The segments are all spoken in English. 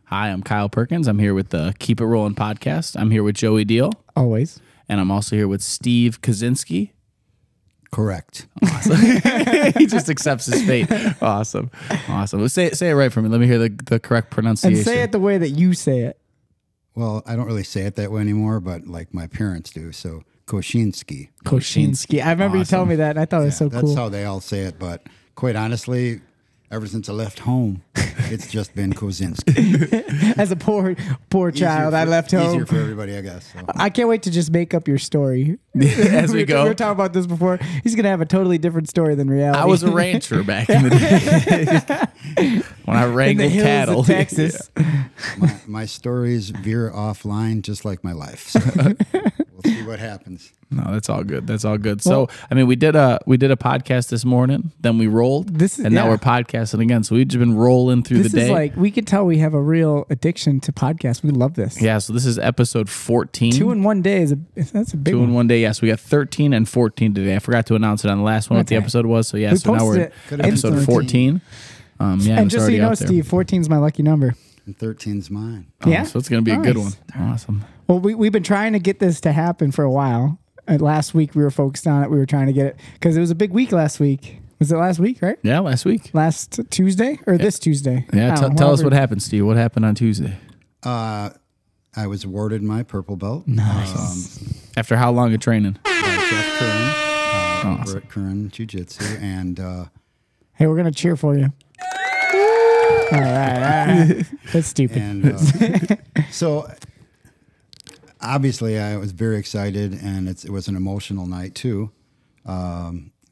Hi, I'm Kyle Perkins. I'm here with the Keep It Rolling podcast. I'm here with Joey Deal. Always. And I'm also here with Steve Koscinski. Correct. Awesome. He just accepts his fate. Awesome. Awesome. Say it right for me. Let me hear the correct pronunciation. And say it the way that you say it. Well, I don't really say it that way anymore, but like my parents do. So Koscinski. Koscinski. I remember you telling me that, and I thought it was so cool. That's how they all say it. But quite honestly, ever since I left home, it's just been Koscinski. As a poor child, I left home. Easier for everybody, I guess. So. I can't wait to just make up your story. As we go. We were talking about this before. He's going to have a totally different story than reality. I was a rancher back in the day when I wrangled in the hills cattle. of Texas. My stories veer offline just like my life. So we'll see what happens. No, that's all good. That's all good. So, I mean, we did a podcast this morning, then we rolled, now we're podcasting again. So we've just been rolling through the day. This is like, we could tell we have a real addiction to podcasts. We love this. Yeah, so this is episode 14. 2 in 1 day that's a big 2 one. in 1 day. Yes, we got 13 and 14 today. I forgot to announce it on the last one what the episode was. So yeah, We so now we're posted at episode 14. And just so you know, Steve, 14 is my lucky number. And 13's mine. Yeah? So it's going to be a good one. Awesome. Well, we've been trying to get this to happen for a while. Last week we were focused on it. We were trying to get it because it was a big week last week. Was it last week, right? Yeah, last week. Last Tuesday or this Tuesday? Yeah, tell us what happened, Steve. What happened on Tuesday? I was awarded my purple belt. Nice. After how long of training? By Jeff Curran, over at Curran Jiu-Jitsu. And hey, we're going to cheer for you. All right. That's stupid. And so obviously I was very excited, and it was an emotional night too,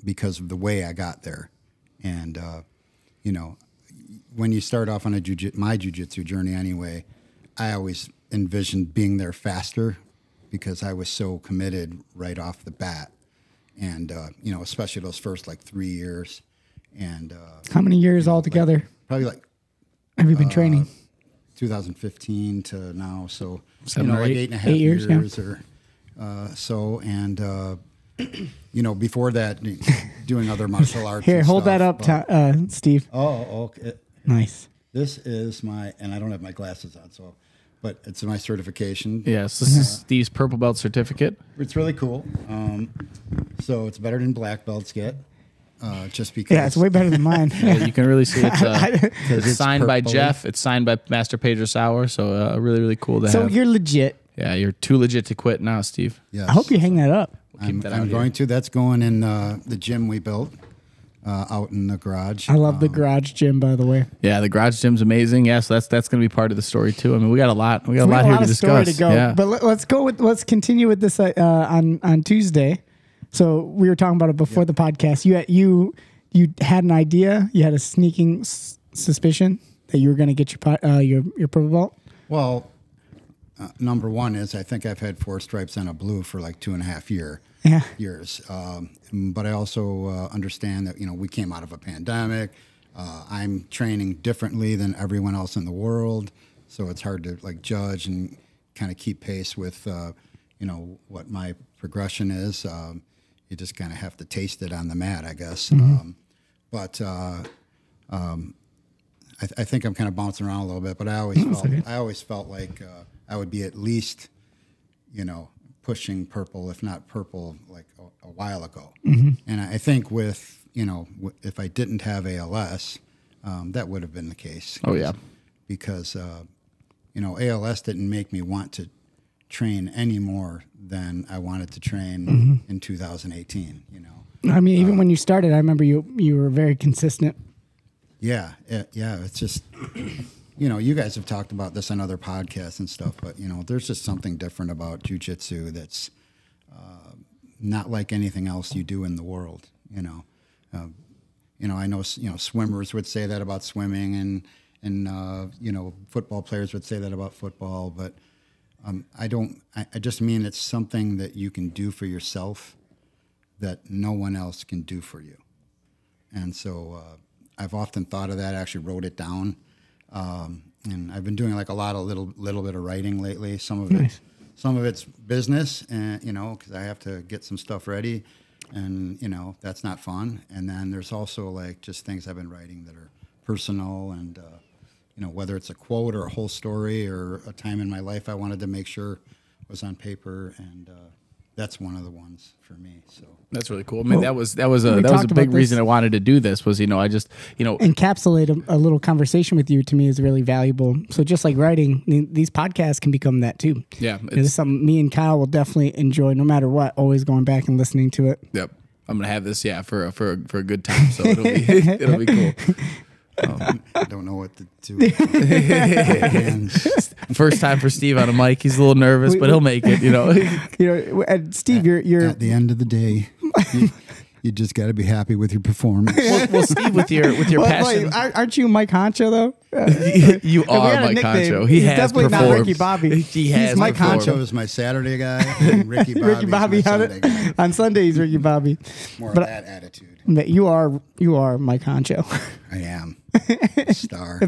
because of the way I got there. And, you know, when you start off on my jiu-jitsu journey anyway, I always envisioned being there faster because I was so committed right off the bat. And, you know, especially those first like 3 years. And how many years altogether? Like, probably like have you been training? 2015 to now, so 7 or like 8 years yeah. or so. And you know, before that, doing other martial arts. Here, and hold stuff, that up, Steve. Oh, okay. Nice. This is my, and I don't have my glasses on, so, but it's my certification. Yes, this is Steve's purple belt certificate. It's really cool. So it's better than black belts get. Just because. Yeah, it's way better than mine. Yeah, you can really see it's signed by purple. Jeff. It's signed by Master Pedro Sauer. So really, really cool to have. So you're legit. Yeah, you're too legit to quit now, Steve. Yes. I hope you hang that up. I'm going to. That's going in the gym we built out in the garage. I love the garage gym, by the way. Yeah, the garage gym's amazing. Yeah, so that's going to be part of the story too. I mean, we got a lot. We got a lot here to discuss. Story to go. Yeah. But let's continue with this on Tuesday. So we were talking about it before the podcast. You had an idea. You had a sneaking suspicion that you were going to get your purple belt. Well, number one is I think I've had 4 stripes and a blue for like 2.5 years. But I also understand that, you know, we came out of a pandemic. I'm training differently than everyone else in the world, so it's hard to like judge and kind of keep pace with you know, what my progression is. You just kind of have to taste it on the mat, I guess. But I think I'm kind of bouncing around a little bit. But I always felt like I would be at least, you know, pushing purple, if not purple, like a while ago. And I think with, you know, if I didn't have ALS, that would have been the case. Oh yeah, because you know, ALS didn't make me want to train any more than I wanted to train in 2018, you know. I mean, even when you started, I remember you were very consistent. Yeah. It's just, you know, you guys have talked about this on other podcasts and stuff, but, you know, there's just something different about jiu-jitsu that's not like anything else you do in the world, you know. You know, I know, you know, swimmers would say that about swimming, and you know, football players would say that about football, but I just mean it's something that you can do for yourself that no one else can do for you. And so I've often thought of that, actually wrote it down. And I've been doing like a lot of little bit of writing lately. Some of it's business, and, you know, because I have to get some stuff ready, and, you know, that's not fun. And then there's also like just things I've been writing that are personal, and whether it's a quote or a whole story or a time in my life, I wanted to make sure was on paper, and that's one of the ones for me. So that's really cool. I mean, that was a big reason I wanted to do this. Was I just encapsulate a little conversation with you. To me, is really valuable. So just like writing, these podcasts can become that too. Yeah, it's something me and Kyle will definitely enjoy, no matter what. Always going back and listening to it. Yep, I'm gonna have this for a good time. So it'll be cool. I don't know what to do. First time for Steve on a mic. He's a little nervous, but he'll make it. And Steve, you're at the end of the day, you just got to be happy with your performance. Well, Steve, with your passion, aren't you Mike Honcho though? You are Mike Honcho. He's definitely performed. Not Ricky Bobby. He's Mike Honcho is my Saturday guy, and Ricky Bobby is my Sunday guy. On Sunday he's Ricky Bobby. More of that attitude. But you are Mike Honcho. I am star.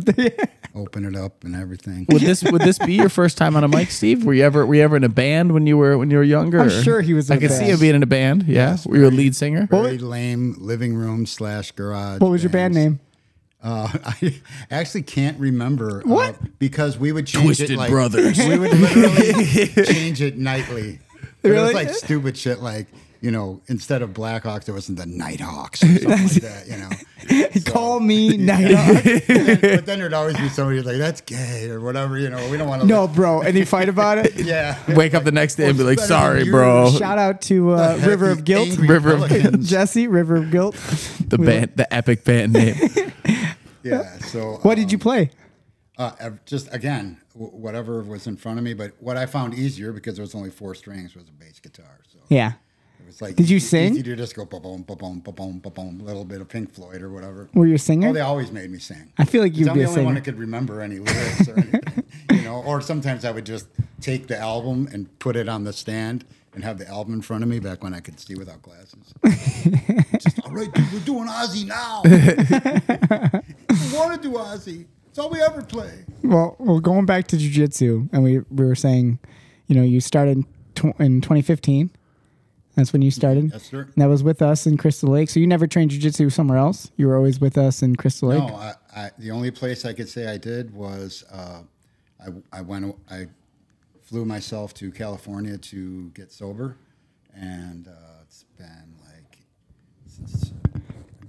Open it up and everything. Would this be your first time on a mic, Steve? Were you ever in a band when you were younger? I'm sure he was. I could see him being in a band. Yeah, yes, were you a lead singer? Very lame living room / garage. What was your band name? I actually can't remember. What? Because we would change Twisted it like Brothers. We would literally change it nightly. Really? It was like stupid shit like, instead of Blackhawks, it wasn't the Nighthawks or something like that, So, Call me Nighthawk. but then there'd always be somebody like, that's gay or whatever, we don't want to. No, bro. Any fight about it? Yeah. Wake up the next day and be like, sorry, bro. Shout out to River of Guilt. Jesse, River of Guilt. The epic band name. Yeah. So what did you play? Just again, whatever was in front of me. But what I found easier, because there was only 4 strings, was a bass guitar. So yeah. It was like, did you sing? Easy to just go ba-boom, ba-boom, ba-boom, ba-boom, a little bit of Pink Floyd or whatever. Were you a singer? Oh, they always made me sing. I feel like you'd be a singer. I'm the only one that could remember any lyrics or anything, Or sometimes I would just take the album and put it on the stand and have the album in front of me back when I could see without glasses. Just, all right, dude, we're doing Ozzy now. We want to do Ozzy. It's all we ever play. Well, going back to jiu-jitsu, and we were saying, you started in 2015. That's when you started. Yes, sir. And that was with us in Crystal Lake. So you never trained jiu-jitsu somewhere else? You were always with us in Crystal Lake? No, the only place I could say I did was I flew myself to California to get sober, and it's been like since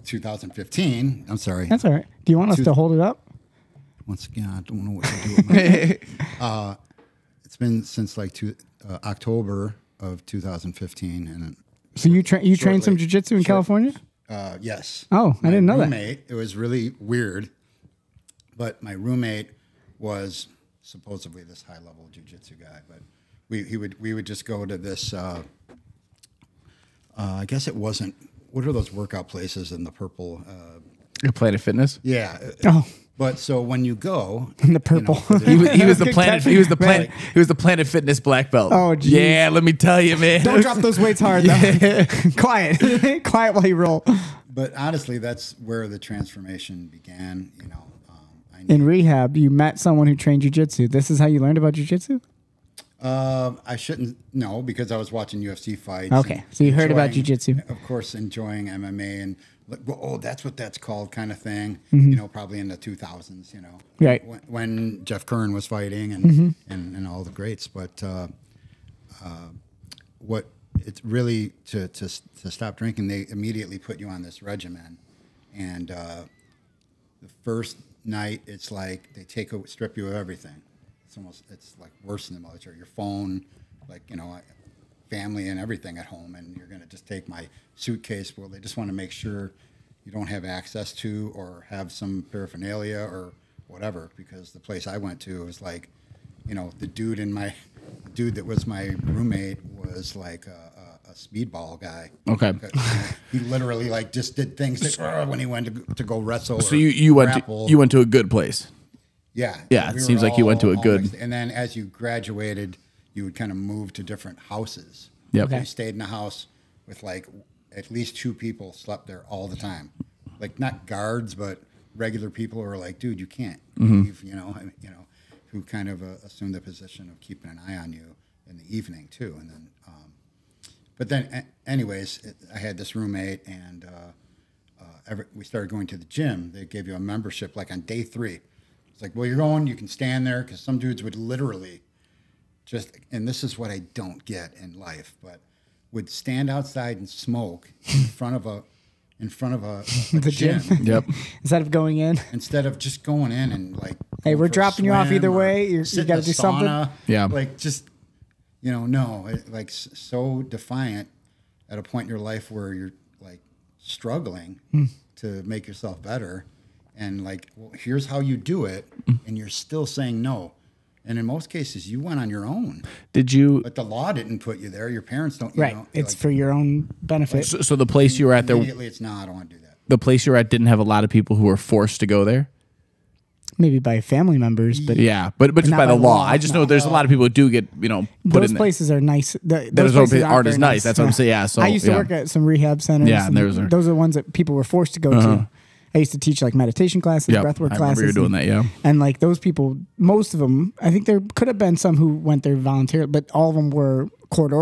2015. I'm sorry. That's all right. Do you want us to hold it up? Once again, I don't know what to do with my it's been since like October of 2015, and so you trained some jiu-jitsu in California? Yes. Oh, I didn't know that. It was really weird, but my roommate was supposedly this high-level jiu-jitsu guy, but we would just go to this. I guess it wasn't. What are those workout places in the purple? Planet Fitness. Yeah. Oh. But so when you go in the purple, he was the Planet Fitness black belt. Oh, geez. Yeah, let me tell you, man. Don't drop those weights hard, though. Quiet, quiet while you roll. But honestly, that's where the transformation began. In rehab, you met someone who trained jiu-jitsu. This is how you learned about jiu-jitsu? I shouldn't know, because I was watching UFC fights. Okay, so you heard about jiu-jitsu. Of course, enjoying MMA and that's what that's called kind of thing. Mm-hmm. Probably in the 2000s. Right when Jeff Curran was fighting and all the greats. But what it's really to stop drinking, they immediately put you on this regimen, and the first night it's like they strip you of everything. It's like worse than the military. Your phone, family and everything at home, and you're going to just take my suitcase. Well, they just want to make sure you don't have access to or have some paraphernalia or whatever, because the place I went to was like, the dude that was my roommate was like a speedball guy. Okay. He literally just did things when he went to go wrestle. So you went to a good place. Yeah. Yeah. It seems like you went to a good. And then as you graduated, you would kind of move to different houses. Yep. Okay. You stayed in a house with at least 2 people slept there all the time. Not guards, but regular people who are like, dude, you can't leave, who kind of assumed the position of keeping an eye on you in the evening too. And then, but then anyways, I had this roommate, and we started going to the gym. They gave you a membership on day 3. It's like, well, you're going, you can stand there, because some dudes would literally just, and this is what I don't get in life, but would stand outside and smoke in front of a the gym. Yep. Instead of going in. Instead of just going in and like, hey, we're dropping you off either way. You got to do something. Yeah. Like just, no, like so defiant at a point in your life where you're like struggling to make yourself better. And like, well, here's how you do it. And you're still saying no. And in most cases, you went on your own. Did you? But the law didn't put you there. Your parents don't. Right. It's like, for your own benefit. So the place you were at there. Immediately, it's no, I don't want to do that. The place you were at didn't have a lot of people who were forced to go there. Maybe by family members, but yeah, but just by the law. I just know there's a lot of people who do get put those in places are nice. Those places aren't as nice. That's what I'm saying. Yeah. So I used to work at some rehab centers. Yeah, and those are the ones that people were forced to go to. I used to teach like meditation classes, breathwork classes. I remember you doing that, yeah. And like those people, most of them, I think there could have been some who went there voluntarily, but all of them were court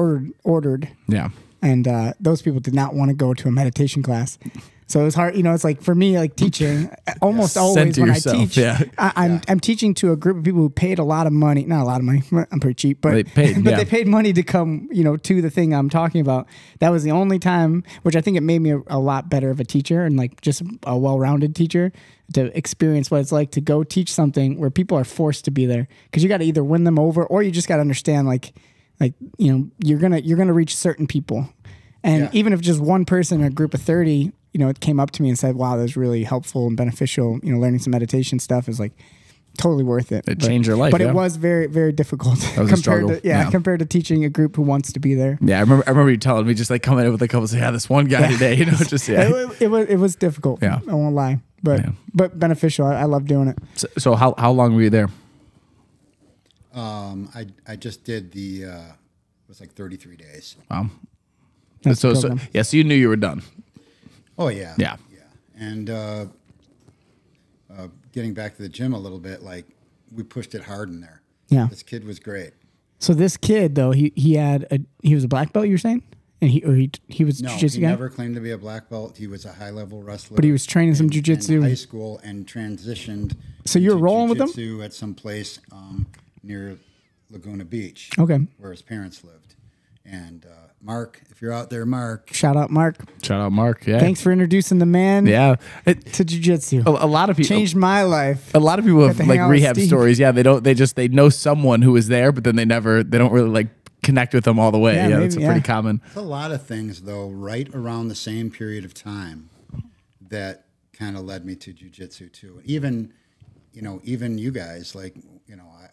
ordered. Yeah. And those people did not want to go to a meditation class. So it was hard, it's like for me, like teaching, almost always when yourself, I teach, I'm teaching to a group of people who paid a lot of money, not a lot of money, I'm pretty cheap, but they paid money to come, to the thing I'm talking about. That was the only time, which I think it made me a lot better of a teacher and like just a well-rounded teacher to experience what it's like to go teach something where people are forced to be there. Because you got to either win them over or you just got to understand you're gonna reach certain people. And even if just one person in a group of 30, it came up to me and said, wow, that was really helpful and beneficial. Learning some meditation stuff is like totally worth it. It changed your life. But it was very, very difficult compared to teaching a group who wants to be there. Yeah. I remember you telling me just like coming in with a couple say, this one guy today, It was difficult. Yeah. I won't lie, but beneficial. I love doing it. So how long were you there? I just did it was like 33 days. Wow. So you knew you were done. Oh yeah. Yeah. And getting back to the gym a little bit, like we pushed it hard in there. Yeah. This kid was great. So this kid though, he was a black belt, you were saying? And he was jiu-jitsu guy? Never claimed to be a black belt. He was a high level wrestler. But he was training some jiu-jitsu in high school and transitioned. So you were rolling with him? At some place near Laguna Beach. Okay. Where his parents lived. And Mark, if you're out there, Mark. Shout out, Mark. Yeah. Thanks for introducing the man. Yeah. To jiu-jitsu. A lot of people changed my life. A lot of people have like rehab stories. Yeah. They know someone who was there, but then they don't really like connect with them all the way. Yeah, that's pretty common. There's a lot of things though, right around the same period of time that kind of led me to jiu-jitsu too. Even you guys, like,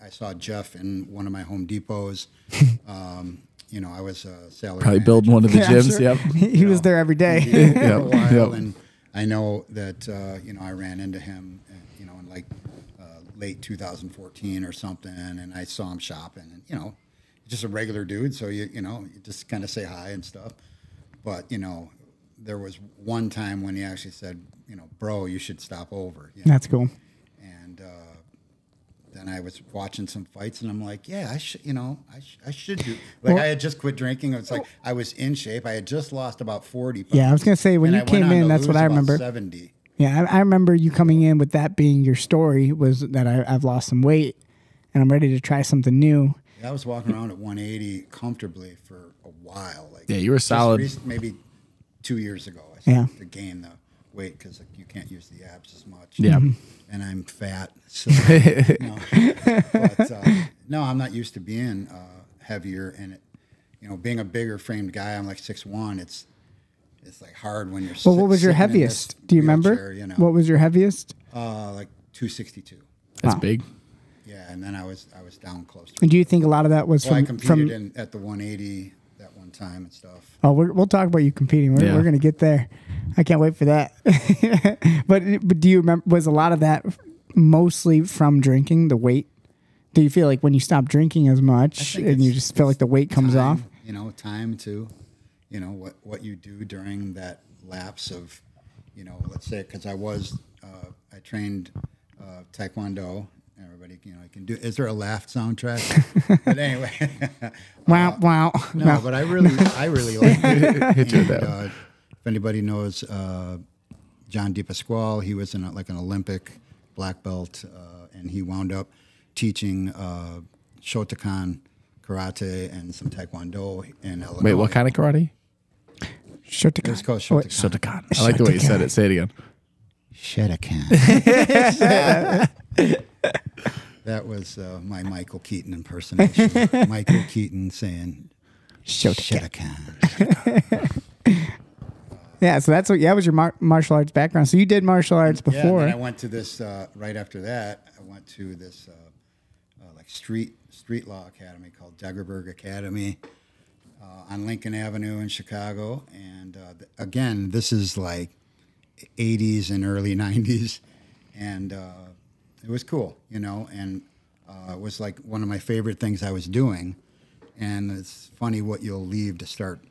I saw Jeff in one of my Home Depots. I was a salary probably manager. building one of the gyms. Sure. Yep. He was there every day. For a while, and I know that I ran into him, in like late 2014 or something, and I saw him shopping, and just a regular dude. So you just kind of say hi and stuff. But there was one time when he actually said, bro, you should stop over. That's cool. And then I was watching some fights, and I'm like, yeah, I should do. Like, I had just quit drinking. It's like I was in shape. I had just lost about 40 pounds. Yeah, I was gonna say when you came in, that's what I remember. 70. Yeah, I remember you coming in with that being your story was that I've lost some weight, and I'm ready to try something new. Yeah, I was walking around at 180 comfortably for a while. Like, you were solid. Maybe 2 years ago, I started to gain the weight because you can't use the abs as much. Yeah. And I'm fat, so no, I'm not used to being heavier, and being a bigger framed guy, I'm like 6'1". It's like hard when you're. Well, what was your heaviest? Do you remember? What was your heaviest? Like 262. That's big. Yeah, and then I was down close. And do you think a lot of that was from? I competed at the 180 that one time and stuff. Oh, we'll talk about you competing. We're gonna get there. I can't wait for that. but do you remember? Was a lot of that mostly from drinking? The weight? Do you feel like when you stop drinking as much and you just feel like the weight comes off? Time to, what you do during that lapse of, let's say, because I trained Taekwondo. Everybody, you can do. Is there a laugh soundtrack? But anyway, wow. No, but I really like it. If anybody knows John DePasquale, he was an Olympic black belt, and he wound up teaching Shotokan karate and some taekwondo in Illinois. Wait, what kind of karate? Shotokan. It's called Shotokan. Shotokan. I like the way you said it. Say it again. Shotokan. That was my Michael Keaton impersonation. Michael Keaton saying Shotokan. Yeah, so that's what. Yeah, was your martial arts background. So you did martial arts before. Yeah, I went to this right after that. I went to this like street law academy called Deggerberg Academy on Lincoln Avenue in Chicago. And again, this is like 80s and early 90s, and it was cool, you know. And it was like one of my favorite things I was doing. And it's funny what you'll leave to start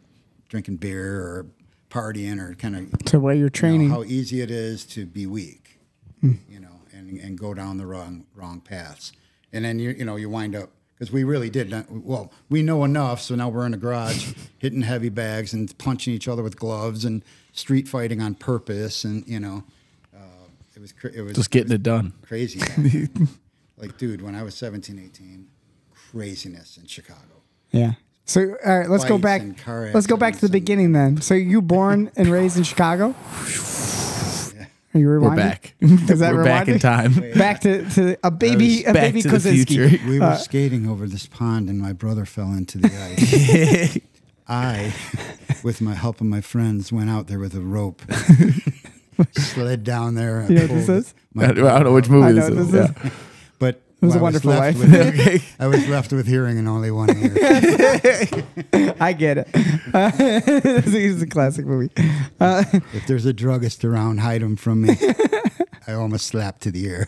drinking beer or partying or kind of to where you're training, how easy it is to be weak, you know, and go down the wrong paths. And then you wind up, because we really did. Well, we know enough, so now we're in the garage hitting heavy bags and punching each other with gloves and street fighting on purpose, and it was just getting it done. Crazy. Like, dude, when I was 17, 18, craziness in Chicago. Yeah. So, all right, let's go back. Let's go back to the beginning then. So, you born and raised in Chicago? Yeah. Are you rewinding? We're back. Is that We're back in time. Back to a baby Koscinski. We were skating over this pond, and my brother fell into the ice. I, with my help of my friends, went out there with a rope, slid down there. You know what this is? I don't know which movie this is. Yeah. But it was A Wonderful Life. I was left with hearing in only one ear. I get it. It's a classic movie. If there's a druggist around, hide him from me. I almost slapped to the ear.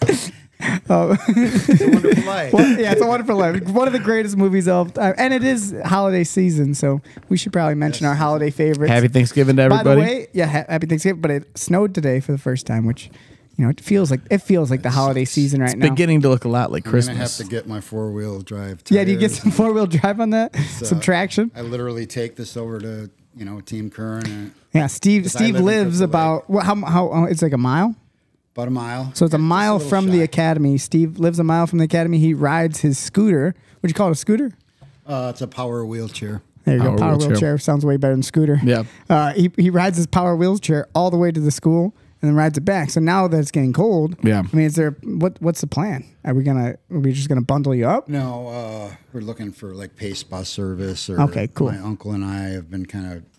Oh. It's a Wonderful Life. Well, yeah, It's a Wonderful Life. One of the greatest movies of time. And it is holiday season, so we should probably mention our holiday favorites. Happy Thanksgiving to everybody. By the way, yeah, happy Thanksgiving. But it snowed today for the first time, which, you know, it feels like the holiday season right now. It's beginning to look a lot like Christmas. I'm gonna have to get my 4-wheel drive tires. Yeah, do you get some 4-wheel drive on that? Some traction? I literally take this over to Team Curran. Yeah, Steve lives about how it's like a mile. About a mile. So it's a mile from the academy. Steve lives a mile from the academy. He rides his scooter. Would you call it a scooter? It's a power wheelchair. There you go. Power wheelchair. Sounds way better than scooter. Yeah. He rides his power wheelchair all the way to the school and then rides it back. So now that it's getting cold, yeah. I mean, what's the plan? Are we just gonna bundle you up? No, we're looking for like Pace bus service. Or okay, cool. My uncle and I have been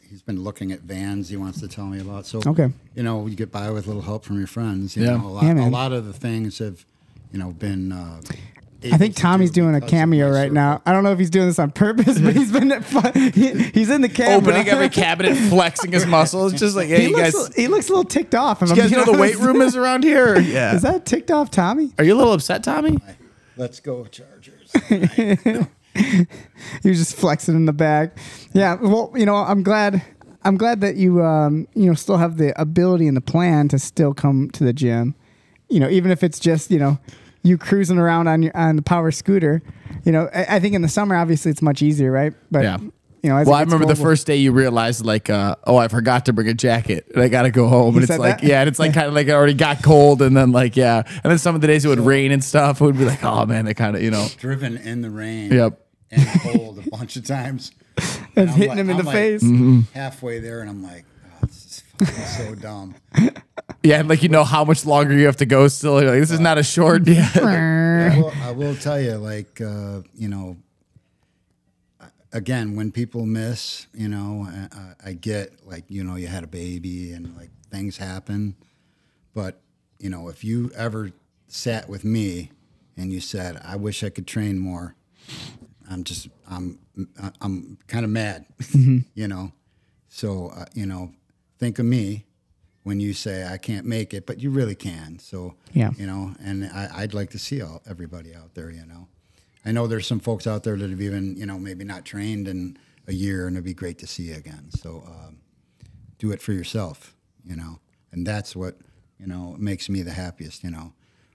he's been looking at vans he wants to tell me about. So, okay. You get by with a little help from your friends. Yeah. A lot of the things have, been. I think Tommy's doing a cameo right now. I don't know if he's doing this on purpose, but he's been he's in the camera. Opening every cabinet, flexing his muscles. Just like, hey, he looks a little ticked off. You guys know the weight room is around here? Yeah. Is that ticked off, Tommy? Are you a little upset, Tommy? Let's go, Chargers. You're just flexing in the back. Yeah. Well, I'm glad that you still have the ability and the plan to still come to the gym. Even if it's just you cruising around on the power scooter. I think in the summer obviously it's much easier, right? But yeah. I remember the first day you realized like, I forgot to bring a jacket and I got to go home. And it's like, that? Yeah, and it's like kind of like it already got cold. And then like, yeah. And then some of the days it would rain and stuff. It would be like, oh man, it kind of, Driven in the rain. Yep. And cold a bunch of times. And hitting him in the face. Halfway there and I'm like, oh, this is fucking so dumb. Yeah, and like how much longer you have to go still. You're like, this is not a short. Yeah. I will tell you, like, again, when people miss, I get like, you had a baby and like things happen. But, if you ever sat with me and you said, I wish I could train more, I'm kind of mad, So, think of me when you say I can't make it, but you really can. So, yeah. And I'd like to see everybody out there, I know there's some folks out there that have even, maybe not trained in a year, and it'd be great to see you again. So do it for yourself, and that's what, makes me the happiest,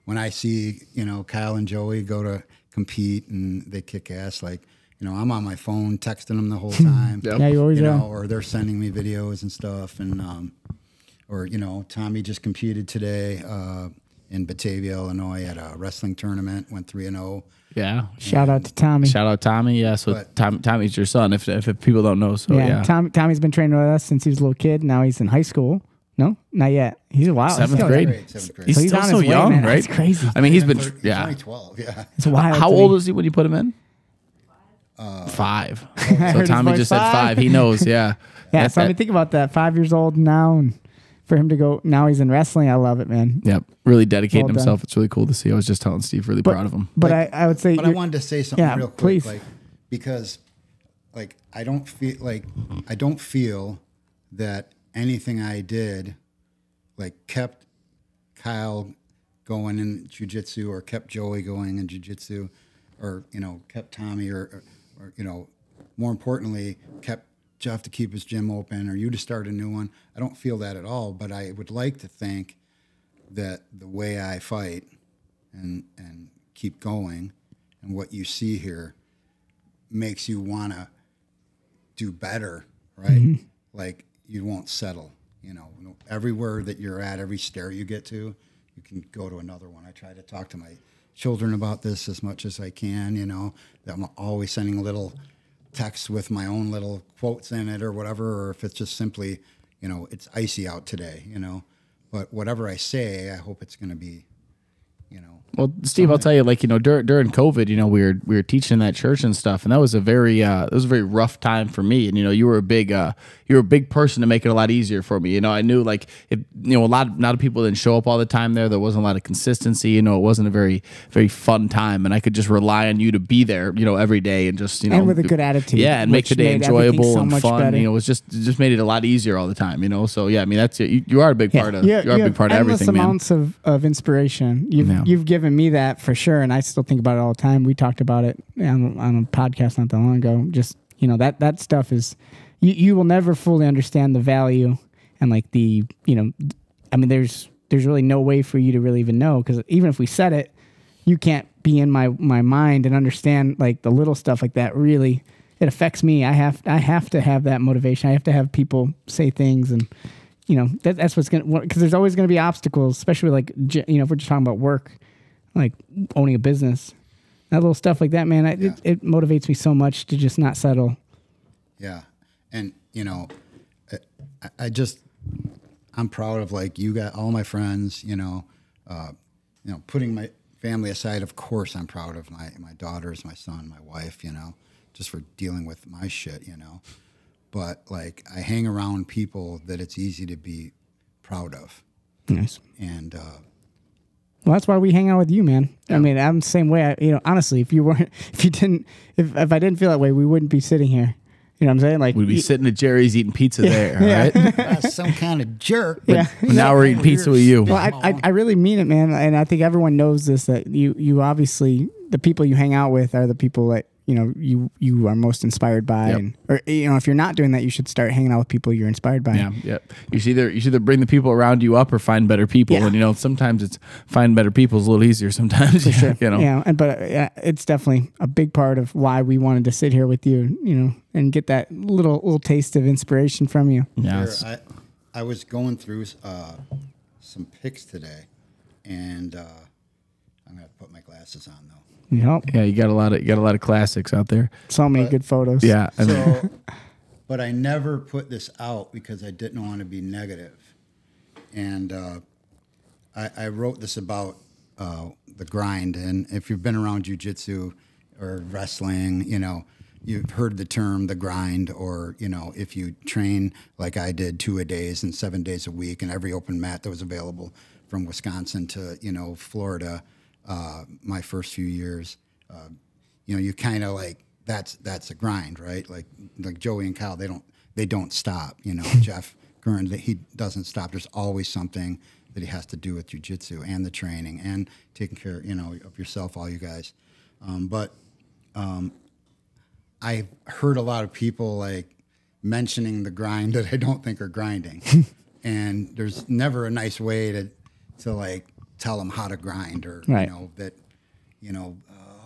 When I see, Kyle and Joey go to compete and they kick ass, like, I'm on my phone texting them the whole time. Yep. Yeah, you always are. Or they're sending me videos and stuff. And, or, Tommy just competed today. in Batavia, Illinois, at a wrestling tournament. Went 3-0. Yeah. Shout out to Tommy. Shout out Tommy. Yeah. So Tommy's your son. If people don't know, so yeah. Tommy's been training with us since he was a little kid. Now he's in high school. No, not yet. He's wow. Seventh grade. He's He's still so young, right? That's crazy. I mean, he's been He's only 12. Yeah. It's wild. How old was he when you put him in? 5. So Tommy just said 5. He knows. Yeah. Yeah. So I mean, think about that. 5 years old now, and for him to go now, he's in wrestling. I love it, man. Yep. Really dedicating himself. It's really cool to see. I was just telling Steve, really proud of him. But I would say, but I wanted to say something real quick, please. like, because like I don't feel that anything I did like kept Kyle going in jiu-jitsu or kept Joey going in jiu-jitsu or, kept Tommy or more importantly, kept Jeff to keep his gym open or you to start a new one. I don't feel that at all, but I would like to think that the way I fight and keep going and what you see here makes you want to do better, right? Mm-hmm. Like you won't settle. Everywhere that you're at, every stair you get to, you can go to another one. I try to talk to my children about this as much as I can, that I'm always sending little texts with my own little quotes in it or whatever, or if it's just simply, it's icy out today, but whatever I say, I hope it's going to be, Well, Steve, I'll tell you, like, during COVID, we were teaching in that church and stuff, and that was a very rough time for me. And you were a big person to make it a lot easier for me. I knew like if a lot of people didn't show up all the time there. There wasn't a lot of consistency. It wasn't a very fun time, and I could just rely on you to be there, every day and just and with a good attitude, and make the day enjoyable and fun. It was just made it a lot easier all the time. So yeah, I mean that's it. You are a big part of you're a big part of everything, man. Amounts of inspiration. You've given me that for sure, and I still think about it all the time. We talked about it on a podcast not that long ago. Just that stuff is you will never fully understand the value and like the I mean there's really no way for you to really even know, because even if we said it, you can't be in my mind and understand like the little stuff like that. Really, it affects me. I have to have that motivation. I have to have people say things, and that's what's gonna, because there's always gonna be obstacles, especially like if we're just talking about work, like owning a business, that little stuff like that, man. It motivates me so much to just not settle. Yeah, and I'm proud of like you got all my friends. Putting my family aside, of course, I'm proud of my daughters, my son, my wife. Just for dealing with my shit. But like I hang around people that it's easy to be proud of. Nice. And well, that's why we hang out with you, man. Yeah. I mean, I'm the same way. Honestly, if I didn't feel that way, we wouldn't be sitting here. You know what I'm saying? Like we'd be sitting at Jerry's eating pizza there, right? Some kind of jerk. But now we're eating pizza with you. Well, I really mean it, man. And I think everyone knows this, that you obviously, the people you hang out with are the people that you are most inspired by. Yep. And if you're not doing that, you should start hanging out with people you're inspired by. Yeah. You should either bring the people around you up or find better people. Yeah. And sometimes it's find better people is a little easier sometimes. For sure. Yeah, but it's definitely a big part of why we wanted to sit here with you, and get that little taste of inspiration from you. Yeah. Sure, I was going through some pics today, and I'm gonna put my glasses on though. Yep. Yeah, you got a lot of classics out there. So many good photos. Yeah. But I never put this out because I didn't want to be negative. And I wrote this about the grind. And if you've been around jiu-jitsu or wrestling, you've heard the term the grind, or, if you train like I did 2-a-days and 7 days a week and every open mat that was available from Wisconsin to, Florida, my first few years, you kind of like, that's a grind, right? Like Joey and Kyle, they don't stop, Jeff Curran, he doesn't stop. There's always something that he has to do with jiu-jitsu and the training and taking care, of yourself, all you guys. But I've heard a lot of people like mentioning the grind that I don't think are grinding. And there's never a nice way to like tell them how to grind, or right.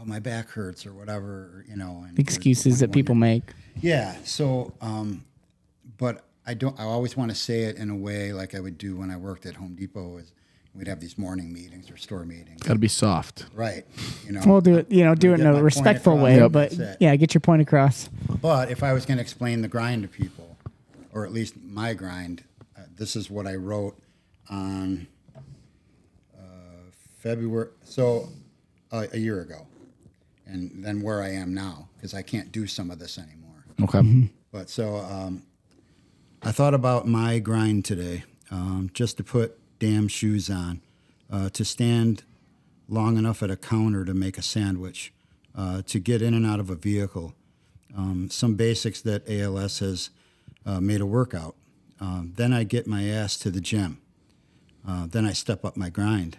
My back hurts or whatever, and excuses that people make. Yeah. So, but I always want to say it in a way like I would do when I worked at Home Depot, is, we'd have these morning meetings or store meetings. Got to be soft. Right. We'll do it, do it in a respectful way, but yeah, get your point across. But if I was going to explain the grind to people, or at least my grind, this is what I wrote on February, so a year ago, and then where I am now, because I can't do some of this anymore. Okay. But so I thought about my grind today, just to put damn shoes on, to stand long enough at a counter to make a sandwich, to get in and out of a vehicle, some basics that ALS has made a workout. Then I get my ass to the gym. Then I step up my grind.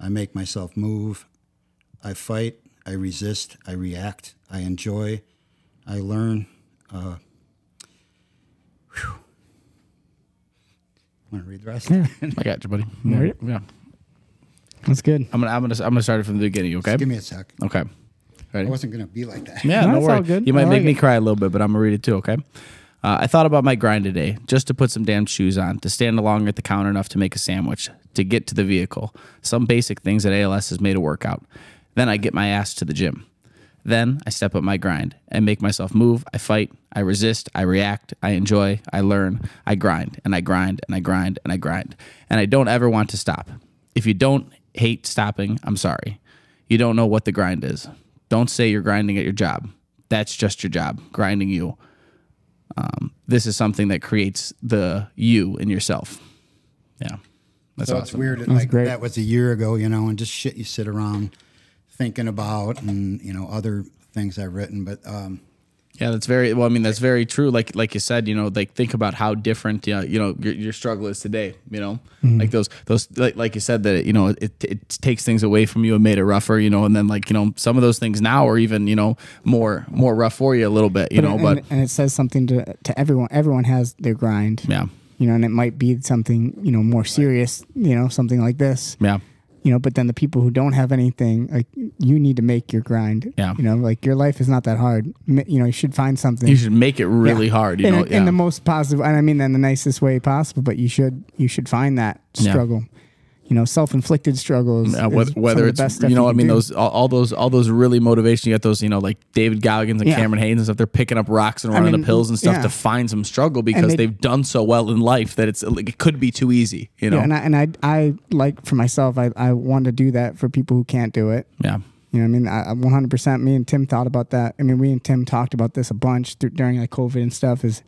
I make myself move. I fight. I resist. I react. I enjoy. I learn. Want to read the rest? Yeah. I got you, buddy. Yeah. That's good. I'm gonna start it from the beginning. Okay. Just give me a sec. Okay. Ready? I wasn't going to be like that. Yeah, No, no that's worry. all good. You might I make like me it. cry a little bit, but I'm gonna read it too. Okay. I thought about my grind today, just to put some damn shoes on, to stand along at the counter enough to make a sandwich, to get to the vehicle, some basic things that ALS has made a workout. Then I get my ass to the gym. Then I step up my grind and make myself move. I fight. I resist. I react. I enjoy. I learn. I grind and I grind and I grind and I grind. And I don't ever want to stop. If you don't hate stopping, I'm sorry. You don't know what the grind is. Don't say you're grinding at your job. That's just your job, grinding you. This is something that creates the you in yourself. Yeah. That's so awesome. it's weird. That's Like great. that was a year ago, and just shit you sit around thinking about, and other things I've written. But Yeah, that's very well. I mean, that's very true. Like you said, think about how different your struggle is today. Like those like you said that it takes things away from you and made it rougher. And then some of those things now are even more rough for you a little bit. And it says something to everyone. Everyone has their grind. Yeah. And it might be something more serious. Something like this. Yeah. But then the people who don't have anything, like, you need to make your grind. Yeah. Like, your life is not that hard. You should find something. You should make it really hard. In the most positive, and I mean that in the nicest way possible. But you should find that struggle. Self-inflicted struggles. Whether it's those all those really motivation. You got those like David Goggins and Cameron Haynes and stuff. They're picking up rocks and running up hills and stuff to find some struggle because they've done so well in life that it could be too easy. Yeah, and I like, for myself, I want to do that for people who can't do it. Yeah. I 100%. Me and Tim thought about that. We and Tim talked about this a bunch during like COVID and stuff. Is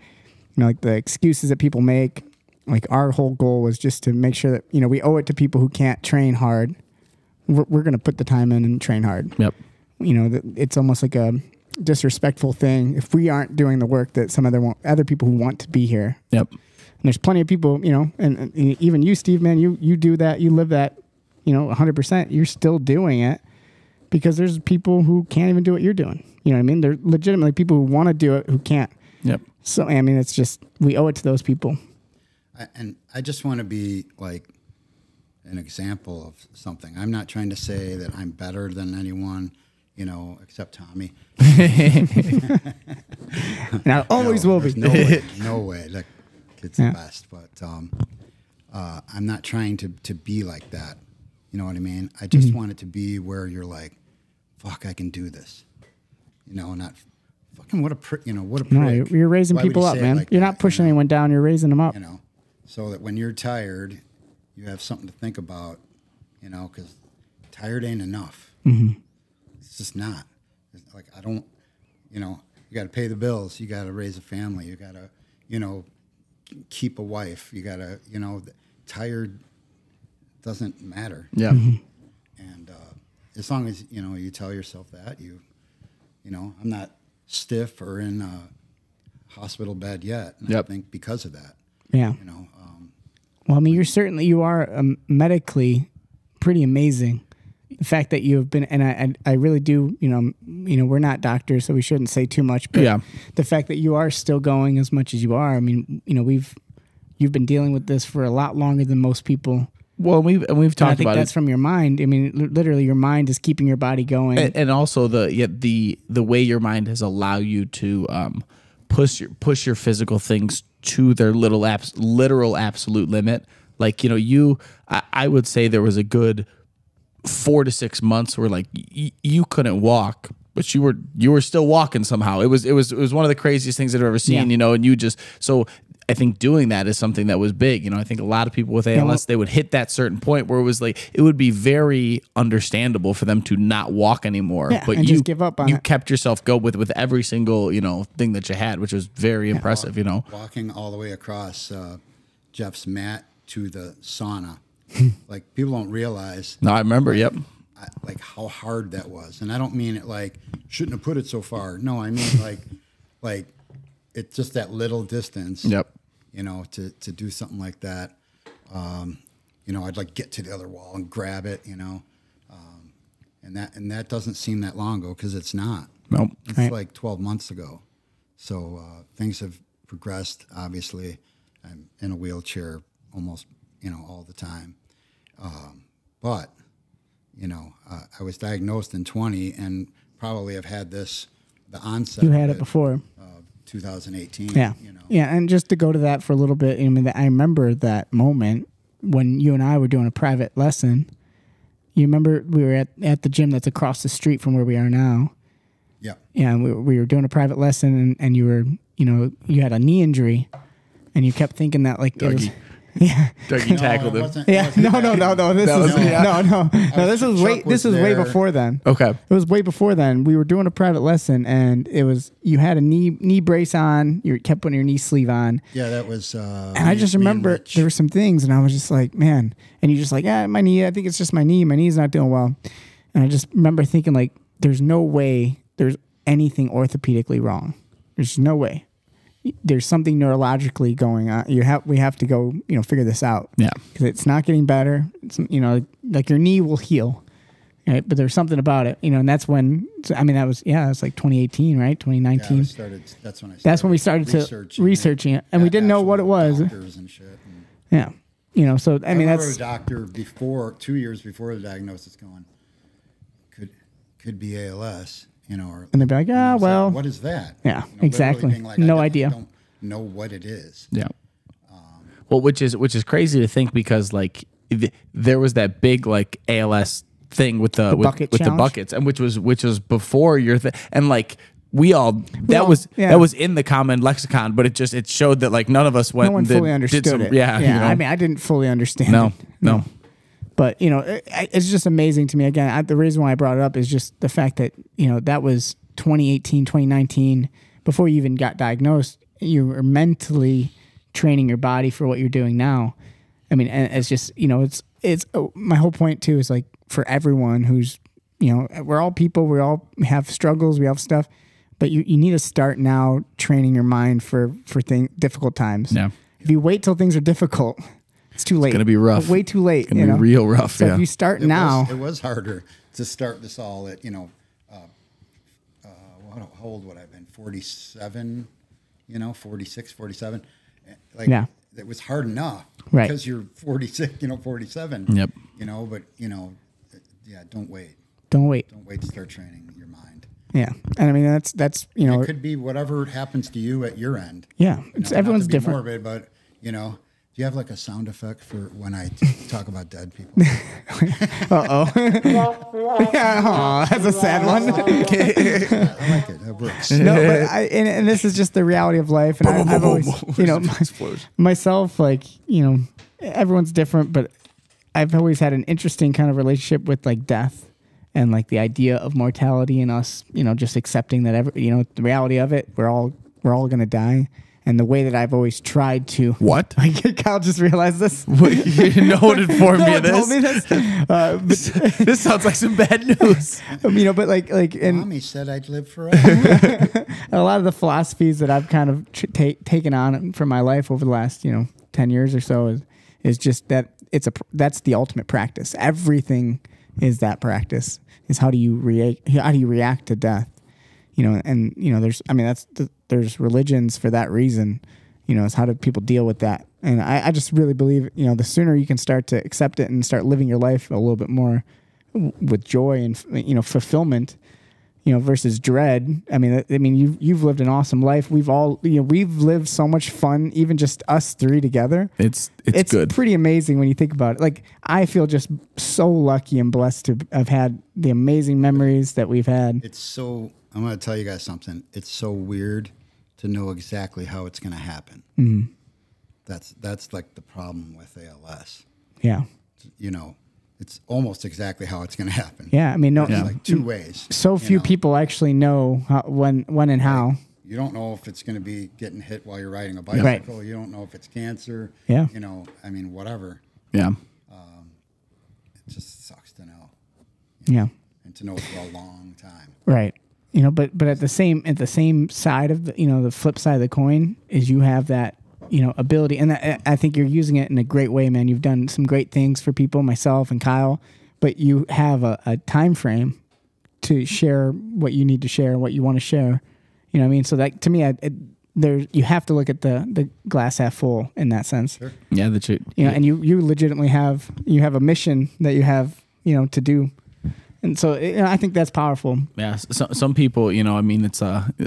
like the excuses that people make. Like, our whole goal was just to make sure that we owe it to people who can't train hard. We're going to put the time in and train hard. Yep. It's almost like a disrespectful thing if we aren't doing the work that some other people who want to be here. Yep. And there's plenty of people, and even you, Steve, man, you do that, you live that, 100%. You're still doing it because there's people who can't even do what you're doing. You know what I mean? They're legitimately people who want to do it who can't. Yep. So it's just, we owe it to those people. And I just want to be like an example of something. I'm not trying to say that I'm better than anyone, except Tommy. And I always will be. No way. That kid's the best. But I'm not trying to be like that. You know what I mean? I just want it to be where you're like, fuck, I can do this. Not fucking what a prick. No, you're raising people up, man. Like you're not pushing anyone down. You're raising them up. So that when you're tired, you have something to think about, because tired ain't enough. Mm-hmm. It's just not. It's like, I don't, you got to pay the bills. You got to raise a family. You got to, keep a wife. You got to, tired doesn't matter. Yeah. Mm-hmm. And as long as, you tell yourself that, I'm not stiff or in a hospital bed yet. And I think because of that. Yeah. Well, you are medically pretty amazing. The fact that you have been, and I really do, we're not doctors, so we shouldn't say too much. But the fact that you are still going as much as you are, you've been dealing with this for a lot longer than most people. Well, we've talked about it. I think that's from your mind. Literally, your mind is keeping your body going, and also the way your mind has allowed you to push your physical things to their literal absolute limit. Like, I would say there was a good 4 to 6 months where like you couldn't walk, but you were still walking somehow. It was one of the craziest things I've ever seen, and you just, so I think doing that is something that was big. I think a lot of people with ALS, they would hit that certain point where it was like, it would be very understandable for them to not walk anymore. But and just give up on you it. kept yourself go with every single, thing that you had, which was very impressive, Walking all the way across Jeff's mat to the sauna. Like, people don't realize. No, I remember, yep. Like how hard that was. And I don't mean it like, shouldn't have put it so far. No, I mean like it's just that little distance. Yep. To do something like that. I'd like get to the other wall and grab it, and that doesn't seem that long ago, because it's not. Nope. It's like 12 months ago. So things have progressed, obviously. I'm in a wheelchair almost, all the time. But, I was diagnosed in 20 and probably have had the onset. You had it before. 2018. Yeah. Yeah. And just to go to that for a little bit, I remember that moment when you and I were doing a private lesson. You remember we were at the gym that's across the street from where we are now. Yeah. Yeah. And we were doing a private lesson, and you were, you had a knee injury, and you kept thinking that like it was. Yeah, Dougie tackled him. Yeah, no. This was way before then. Okay, it was way before then. We were doing a private lesson, and you had a knee brace on. You kept putting your knee sleeve on. Yeah, that was. And I just remember there were some things, and I was just like, man. And you just like, yeah, my knee. I think it's just my knee. My knee's not doing well. And I just remember thinking like, there's no way there's anything orthopedically wrong. There's no way. There's something neurologically going on. We have to go, figure this out. Yeah, because it's not getting better. It's, like your knee will heal, right? But there's something about it, and that's when. It's like 2018, right? 2019. Yeah, that's when I started. That's when we started researching it, and we didn't know what it was. Doctors and shit. Yeah, So I mean, that's a doctor 2 years before the diagnosis going, could be ALS. And they'd be like, well, what is that? Yeah, exactly. Like, no idea. I don't know what it is. Yeah. Well, which is crazy to think, because like there was that big like ALS thing with the buckets, and which was before your thing, and like that was in the common lexicon, but it showed that like none of us went. No one fully understood it. Yeah. I mean, I didn't fully understand. No. But, it's just amazing to me. Again, the reason why I brought it up is just the fact that, that was 2018, 2019. Before you even got diagnosed, you were mentally training your body for what you're doing now. I mean, and it's just, it's my whole point, too, is like for everyone who's, we're all people. We all have struggles. We have stuff. But you need to start now training your mind for difficult times. Yeah. If you wait till things are difficult, it's too late. It's going to be rough. Way too late. It's going to be real rough. So if you start now. It was harder to start this all at, how old would I have been? 47, 46, 47. Like, it was hard enough. Right. Because you're 46, 47. Yep. But, don't wait. Don't wait. Don't wait to start training your mind. Yeah. And I mean, that's it could be whatever happens to you at your end. Yeah. Everyone's different. Morbid, but, do you have like a sound effect for when I talk about dead people? Yeah, that's a sad one. I like it. It works. No, but and this is just the reality of life. And I've always, myself, like, everyone's different, but I've always had an interesting kind of relationship with like death and like the idea of mortality, and us, just accepting that the reality of it. We're all going to die. And the way that I've always tried to... What? Kyle just realized this. No one informed me of this. Told me this. This sounds like some bad news. But and Mommy said I'd live forever. A lot of the philosophies that I've kind of taken on from my life over the last 10 years or so is just that that's the ultimate practice. Everything is that practice. Is how do you react to death? There's religions for that reason, is how do people deal with that? And I just really believe, the sooner you can start to accept it and start living your life a little bit more with joy and, fulfillment, versus dread. I mean, you've lived an awesome life. We've all, we've lived so much fun, even just us three together. It's good. Pretty amazing when you think about it. Like, I feel just so lucky and blessed to have had the amazing memories that we've had. I'm going to tell you guys something. It's so weird to know exactly how it's going to happen. Mm-hmm. That's like the problem with ALS. Yeah. It's almost exactly how it's going to happen. Yeah, I mean, like two ways. So few people actually know when and how. You don't know if it's going to be getting hit while you're riding a bicycle. Right. You don't know if it's cancer. Yeah. I mean, whatever. Yeah. It just sucks to know. Yeah. And to know for a long time. Right. But at the same side of the flip side of the coin is you have that ability, and I think you're using it in a great way, man. You've done some great things for people, myself and Kyle, but you have a time frame to share what you need to share, what you want to share. You know what I mean? So that, to me, you have to look at the glass half full in that sense. Sure. Yeah, and you legitimately have a mission that you have to do. And so I think that's powerful. Yeah, some people, it's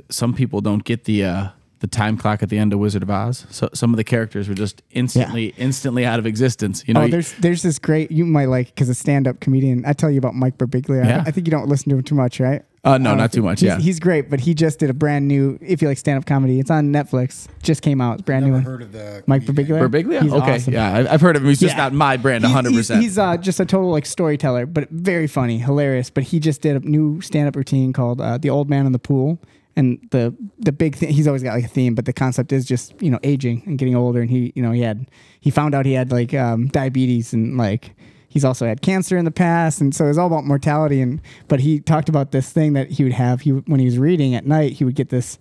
some people don't get the time clock at the end of Wizard of Oz. So some of the characters were just instantly out of existence. There's this great, you might like, because a stand-up comedian. I tell you about Mike Birbiglia. Yeah. I think you don't listen to him too much, right? No, not too much. He's great, but he just did a brand new. If you like stand-up comedy, it's on Netflix. Just came out. It's brand new. Heard of the Mike Birbiglia? Birbiglia? He's okay, awesome. Yeah, I've heard of him. He's just not my brand, 100%. He's just a total like storyteller, but very funny, hilarious. But he just did a new stand-up routine called "The Old Man in the Pool." And the big thing, he's always got like a theme, but the concept is just aging and getting older. And he found out he had like diabetes, and like he's also had cancer in the past, and so it was all about mortality. But he talked about this thing that he would have. When he was reading at night, he would get this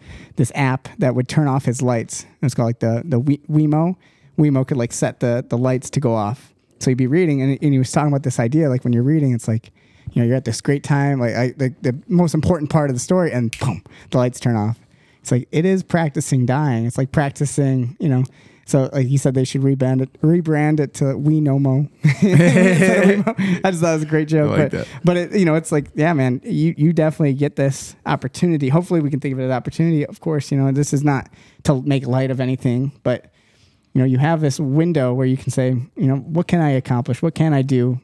app that would turn off his lights. It was called like the Wemo. Wemo could like set the lights to go off. So he'd be reading, and he was talking about this idea, like when you're reading, it's like, you're at this great time, like the most important part of the story, and boom, the lights turn off. It's like, it is practicing dying. It's like practicing, So like he said, they should rebrand it to We No Mo. I just thought it was a great joke. But it's like, yeah, man, you definitely get this opportunity. Hopefully we can think of it as an opportunity. Of course, this is not to make light of anything, but you have this window where you can say, what can I accomplish? What can I do?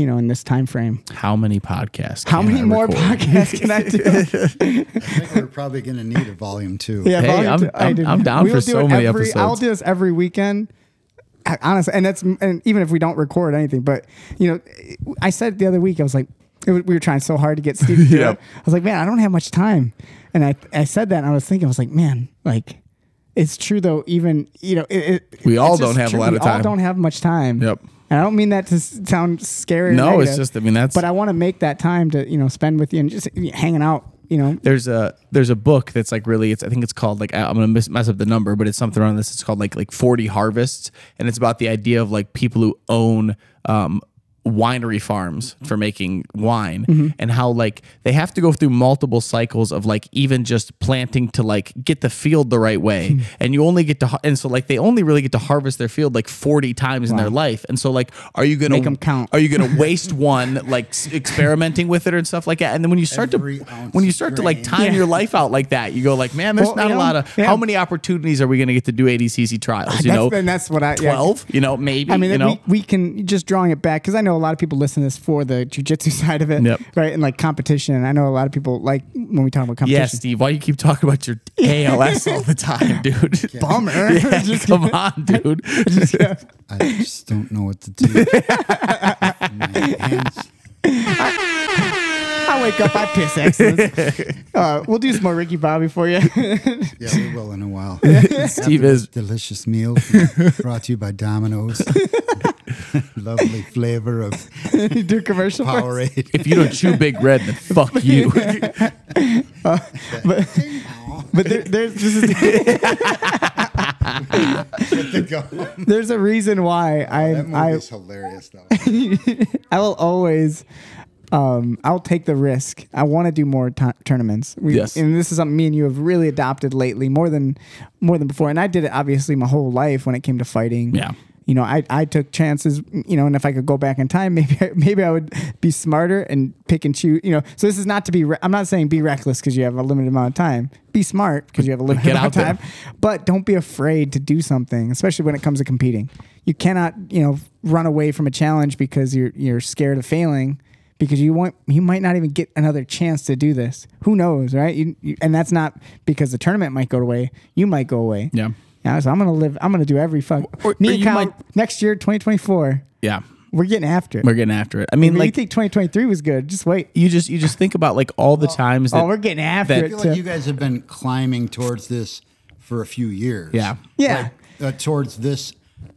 In this time frame. How many podcasts? How many more podcasts can I do? I think we're probably going to need a volume 2. Yeah, hey, I'm down for so many episodes. I'll do this every weekend. Honestly, and even if we don't record anything, but I said the other week, I was like, we were trying so hard to get Steve to do it. I was like, man, I don't have much time. And I said that, and I was thinking, I was like, man, like, it's true though. Even we all don't have a lot of time. We all don't have much time. Yep. And I don't mean that to sound scary. No, it's just, that's. But I want to make that time to spend with you and just hanging out. There's a book that's like really, I think it's called, like, I'm gonna mess up the number, but it's something around this. It's called like 40 Harvests, and it's about the idea of like people who own winery farms for making wine, and how like they have to go through multiple cycles of like even just planting to like get the field the right way, and you only get to and so like they only really get to harvest their field like 40 times in their life, and so like are you gonna make them count? Are you gonna waste one like experimenting with it and stuff like that? And then when you start to like time your life out like that, you go like, man, there's not a lot of how many opportunities are we gonna get to do ADCC trials? And that's what 12. Maybe. I mean, we can just drawing it back, because I know a lot of people listen to this for the jiu-jitsu side of it, right? And like competition. And I know a lot of people like when we talk about competition. Yeah, Steve, why you keep talking about your ALS all the time, dude? Bummer. Yeah, come on, dude. I just don't know what to do. My hands. I wake up, I piss excellence. We'll do some more Ricky Bobby for you. Yeah, we will in a while. Steve is delicious meal brought to you by Domino's. Lovely flavor of do commercial Powerade. If you don't chew Big Red, then fuck you. There's a reason why that movie's hilarious though. I will always I'll take the risk. I want to do more tournaments. Yes. And this is something me and you have really adopted lately, more than before. And I did it obviously my whole life when it came to fighting. Yeah. You know, I took chances, you know, and if I could go back in time, maybe I would be smarter and pick and choose, you know. So this is not to be, I'm not saying be reckless because you have a limited amount of time. Be smart because you have a limited amount of time. But don't be afraid to do something, especially when it comes to competing. You cannot, you know, run away from a challenge because you're scared of failing, because you might not even get another chance to do this. Who knows, right? And that's not because the tournament might go away. You might go away. Yeah. Yeah, so I'm gonna do every me and Kyle next year, 2024. Yeah, we're getting after it. We're getting after it. I mean, like, you think 2023 was good? Just wait. You just think about like all the times that we're getting after it. I feel like you guys have been climbing towards this for a few years. Yeah, yeah, like, towards this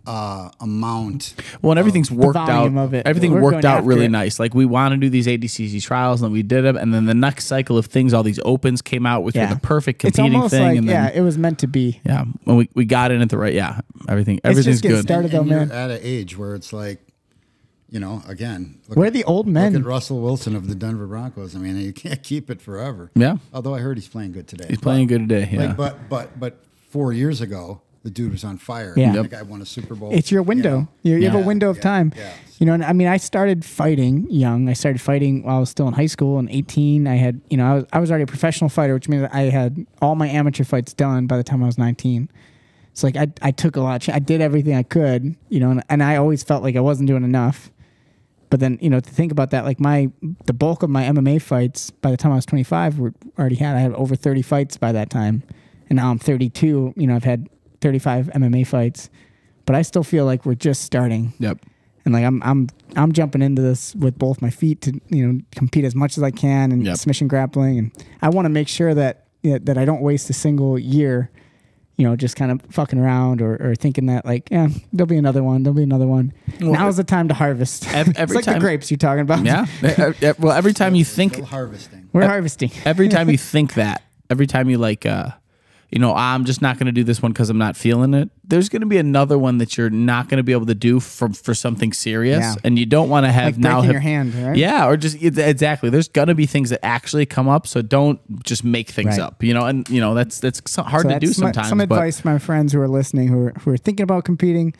amount. Well, and everything's worked out. Of it. Everything worked out really nice. Like, we want to do these ADCC trials, and we did them. And then the next cycle of things, all these opens came out, which were the perfect competing it's thing. Like, and then, it was meant to be. Yeah, when we got in at the right. Yeah, everything's just good. Started though, and man. You're at an age where it's like, you know, again, we're the old men. Look at Russell Wilson of the Denver Broncos. I mean, you can't keep it forever. Yeah. Although I heard he's playing good today. He's playing good today. Yeah. Like, but 4 years ago, the dude was on fire. Yeah. The guy won a Super Bowl. It's your window. You have a window of time. Yeah. You know, and I mean, I started fighting young. I started fighting while I was still in high school. And 18, I had, you know, I was already a professional fighter, which means I had all my amateur fights done by the time I was 19. So like I took a lot. I did everything I could, you know, and I always felt like I wasn't doing enough. But then, you know, to think about that, like the bulk of my MMA fights by the time I was 25 I had over 30 fights by that time. And now I'm 32, you know, I've had 35 MMA fights, but I still feel like we're just starting. Yep. And like I'm jumping into this with both my feet to, you know, compete as much as I can and submission grappling, and I want to make sure that that I don't waste a single year, you know, just kind of fucking around or thinking that like, yeah, there'll be another one. Well, now's the time to harvest. It's like the grapes you're talking about. Yeah. Well, every time you think still harvesting, we're harvesting. Every time you think that, every time you like, you know, I'm just not going to do this one because I'm not feeling it. There's going to be another one that you're not going to be able to do for something serious, and you don't want to have like breaking your hand, right? Yeah, or just exactly. There's going to be things that actually come up, so don't just make things up. You know, and you know that's hard to do sometimes. Some advice for my friends who are listening, who are thinking about competing,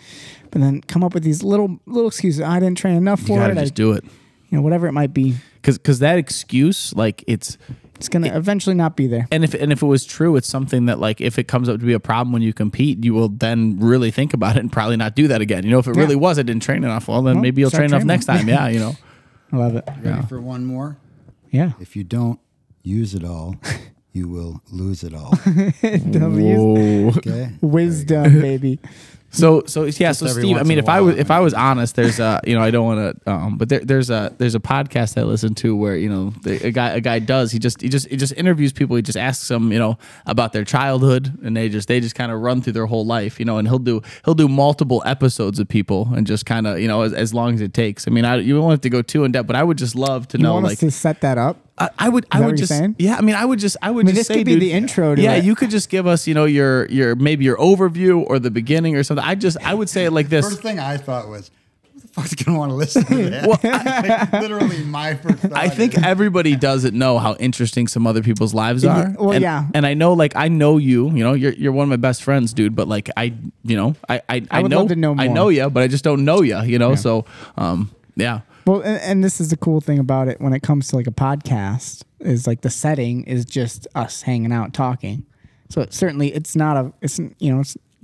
but then come up with these little excuses. I didn't train enough for it. Just do it. You know, whatever it might be. Because that excuse, like it's going to eventually not be there. And if it was true, it's something that like if it comes up to be a problem when you compete, you will then really think about it and probably not do that again. You know, if it really was, I didn't train enough. Well, then maybe you'll train enough next time. Yeah, you know. I love it. Ready for one more? Yeah. If you don't use it all, you will lose it all. Okay. Wisdom, baby. So yeah. So Steve, I mean, if I was honest, there's you know, I don't want to, but there's a podcast I listen to where, you know, a guy does, he just interviews people. He just asks them, you know, about their childhood, and they just kind of run through their whole life, you know, and he'll do multiple episodes of people and just kind of, you know, as long as it takes. I mean, you don't have to go too in depth, but I would just love to know, you want like, us to set that up. I would just saying? Yeah. I mean, I would just this say, could be the intro to it. You could just give us, you know, your maybe your overview or the beginning or something. I would say it like this. First thing I thought was, who the fuck's gonna want to listen to that? Well, like, literally my first thought. I think everybody doesn't know how interesting some other people's lives are. Well, and I know, like, I know you. You know, you're one of my best friends, dude. But like, I would love to know more. I know you, but I just don't know you. You know, so yeah. Well, and this is the cool thing about it when it comes to like a podcast is like the setting is just us hanging out talking. So it's not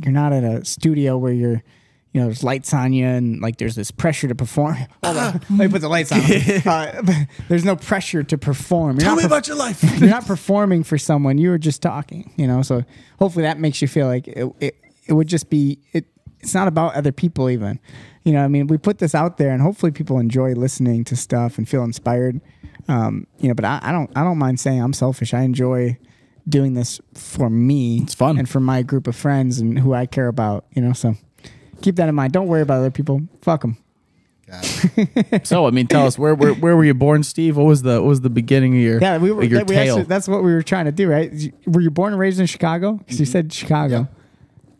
you're not at a studio where you're, you know, there's lights on you and like there's this pressure to perform. Let me put the lights on. There's no pressure to perform. Tell me about your life. You're not performing for someone. You were just talking, you know. So hopefully that makes you feel like it would just be it's not about other people even. You know, I mean, we put this out there, and hopefully people enjoy listening to stuff and feel inspired. You know, but I don't mind saying I'm selfish. I enjoy doing this for me. It's fun, and for my group of friends and who I care about. You know, so keep that in mind. Don't worry about other people. Fuck them. So, I mean, tell us where were you born, Steve? What was the beginning of your your tale? Actually, that's what we were trying to do, right? Were you born and raised in Chicago? Because you said Chicago.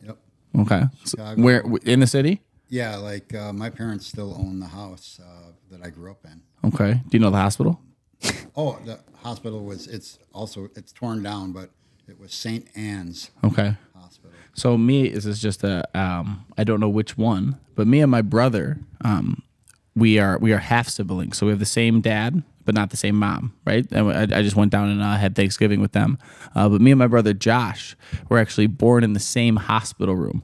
Yep. Okay. Chicago. So where in the city? Yeah, like my parents still own the house that I grew up in. Okay. Do you know the hospital? Oh, the hospital it's torn down, but it was St. Anne's Hospital. So this is just I don't know which one, but me and my brother, we are half siblings. So we have the same dad, but not the same mom, right? And I just went down and had Thanksgiving with them. But me and my brother Josh were actually born in the same hospital room.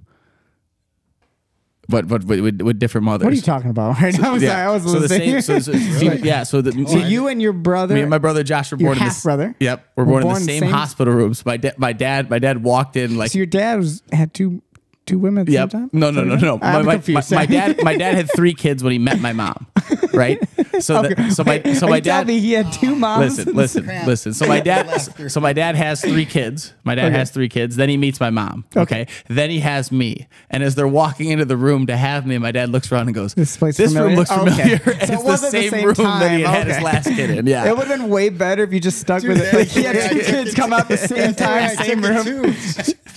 But with different mothers. What are you talking about right now? Sorry, I was listening. So you and your brother, me and my brother Josh were born in half brother. Yep, we're born in the same hospital rooms. My dad walked in like. So your dad had two women at the same time? No. I'm confused. My dad had 3 kids when he met my mom, right? So my dad. Tell me he had 2 moms. Listen. So my dad has 3 kids. My dad has 3 kids. Then he meets my mom. Okay. Then he has me. And as they're walking into the room to have me, my dad looks around and goes, "This room looks familiar." Okay. And So it's the same room that he had his last kid in. Yeah. It would have been way better if you just stuck with it. Like he had 2 kids come out at the same time, same room.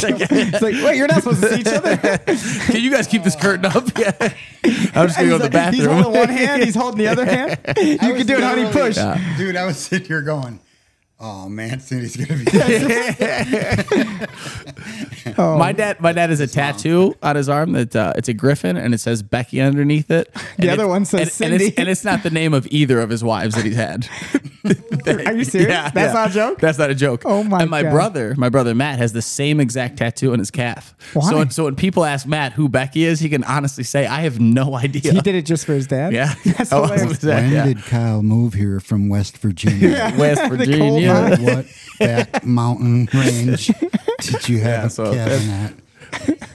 It's like, wait, you're not supposed to see each other. Can you guys keep this curtain up? Yeah. I'm just gonna go to the bathroom. He's holding one hand, he's holding the other hand. You can do it, honey, push. Dude, I was sitting here going, oh man, Cindy's gonna be My dad has a tattoo on his arm that it's a griffin and it says Becky underneath it. The other one says Cindy. And it's not the name of either of his wives that he's had. Are you serious? Yeah, That's not a joke? That's not a joke. Oh my And my brother Matt has the same exact tattoo on his calf. Why? So when people ask Matt who Becky is, he can honestly say, I have no idea. He did it just for his dad? Yeah. That's hilarious. When did Kyle move here from West Virginia? West Virginia. What back mountain range did you have a cabin at?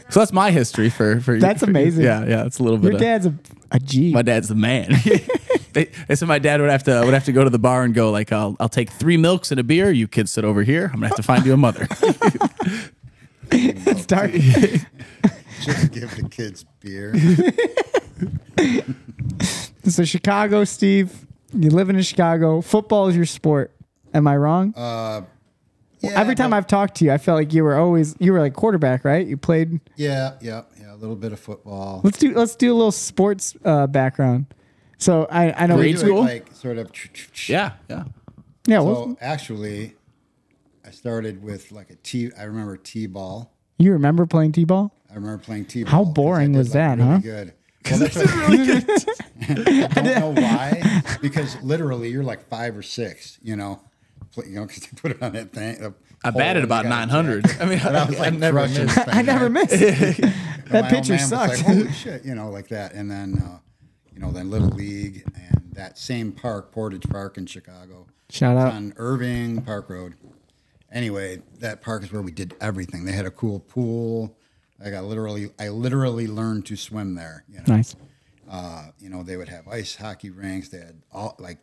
So that's my history for That's amazing. Yeah, it's a little bit. Your dad's a G. My dad's the man. They said my dad would have to go to the bar and go like, I'll take 3 milks and a beer. You kids sit over here. I'm gonna have to find you a mother. It's dark. Just give the kids beer. So Chicago, Steve, you living in Chicago. Football is your sport. Am I wrong? Yeah, Every time I've talked to you, I felt like you were like quarterback, right? You played. Yeah, a little bit of football. Let's do a little sports background. So I know Grade school? Like sort of. Yeah. Yeah. So actually, I started with like I remember T-ball. You remember playing T-ball? I remember playing T-ball. How boring was that, really huh? Good. Well, that's really good. I don't know why, because literally you're like 5 or 6, because you put it on that thing. I batted about 900. I mean, I was like never missed. I never missed. That pitcher sucks. Like, holy shit, like that. And then, then Little League and that same park, Portage Park in Chicago. Shout out. On Irving Park Road. Anyway, that park is where we did everything. They had a cool pool. I literally learned to swim there. Nice. They would have ice hockey rinks. They had all like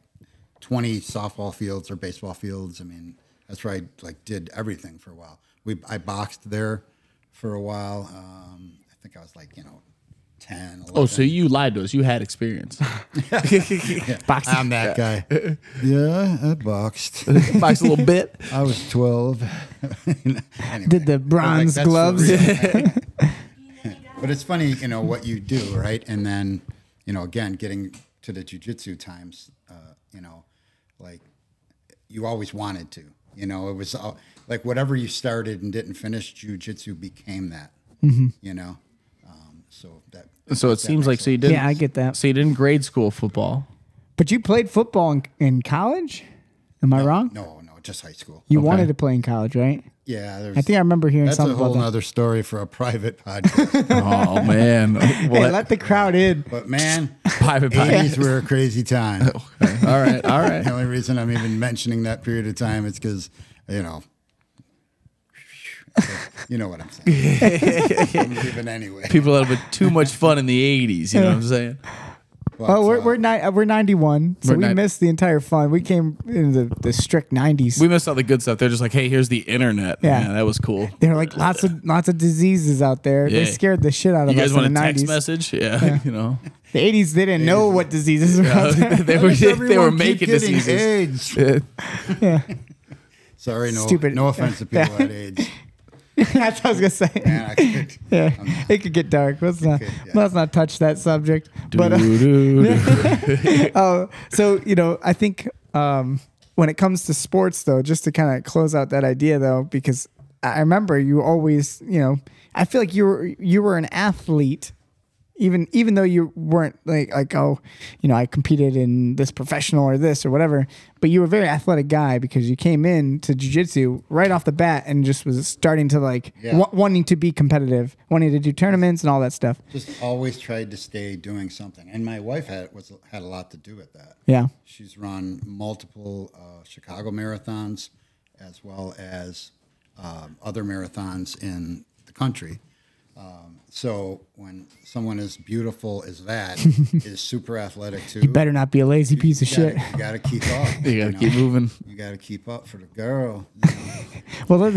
20 softball fields or baseball fields. I mean, that's where I did everything for a while. I boxed there for a while. I think I was 10, 11. Oh, so you lied to us. You had experience. Boxing. I'm that guy. Yeah, I boxed. Boxed a little bit. I was 12. Anyway, Did the bronze gloves. But it's funny, what you do, right? And then, again, getting to the jiu-jitsu times, you always wanted to. It was like whatever you started and didn't finish, jiu-jitsu became that. So it seems like you didn't. Yeah, I get that. So you didn't grade school football. But you played football in college? Am I wrong? No, just high school. You wanted to play in college, right? Yeah. I think I remember hearing something about that. That's a whole other story for a private podcast. Oh, man. Hey, let the crowd in. But, man, private 80s were a crazy time. Okay. All right. The only reason I'm even mentioning that period of time is because, you know what I'm saying. Even anyway. People had a bit too much fun in the 80s, you know what I'm saying? Well, we're 91, so we missed the entire fun. We came in the strict 90s. We missed all the good stuff. They're just like, hey, here's the internet. Yeah. Man, that was cool. There were like lots of diseases out there. Yeah. They scared the shit out of You us guys want in a the text 90s. message? Yeah. You know. The 80s, they didn't know what diseases were out there. they were making getting diseases. AIDS. Yeah. Sorry, Stupid. No offense to people that AIDS. That's what I was gonna say. Man, It could get dark. Let's not touch that subject. But so I think when it comes to sports, though, just to kind of close out that idea, though, because I remember you always, I feel like you were an athlete, even though you weren't like I competed in this professional or this or whatever, but you were a very athletic guy because you came in to jiu-jitsu right off the bat and just was starting to wanting to be competitive, wanting to do tournaments and all that stuff. Just always tried to stay doing something. And my wife had a lot to do with that. Yeah. She's run multiple Chicago marathons as well as other marathons in the country. So when someone as beautiful as that is super athletic too, You better not be a lazy piece of shit. You got to keep up. You got to keep moving. You got to keep up for the girl. Well,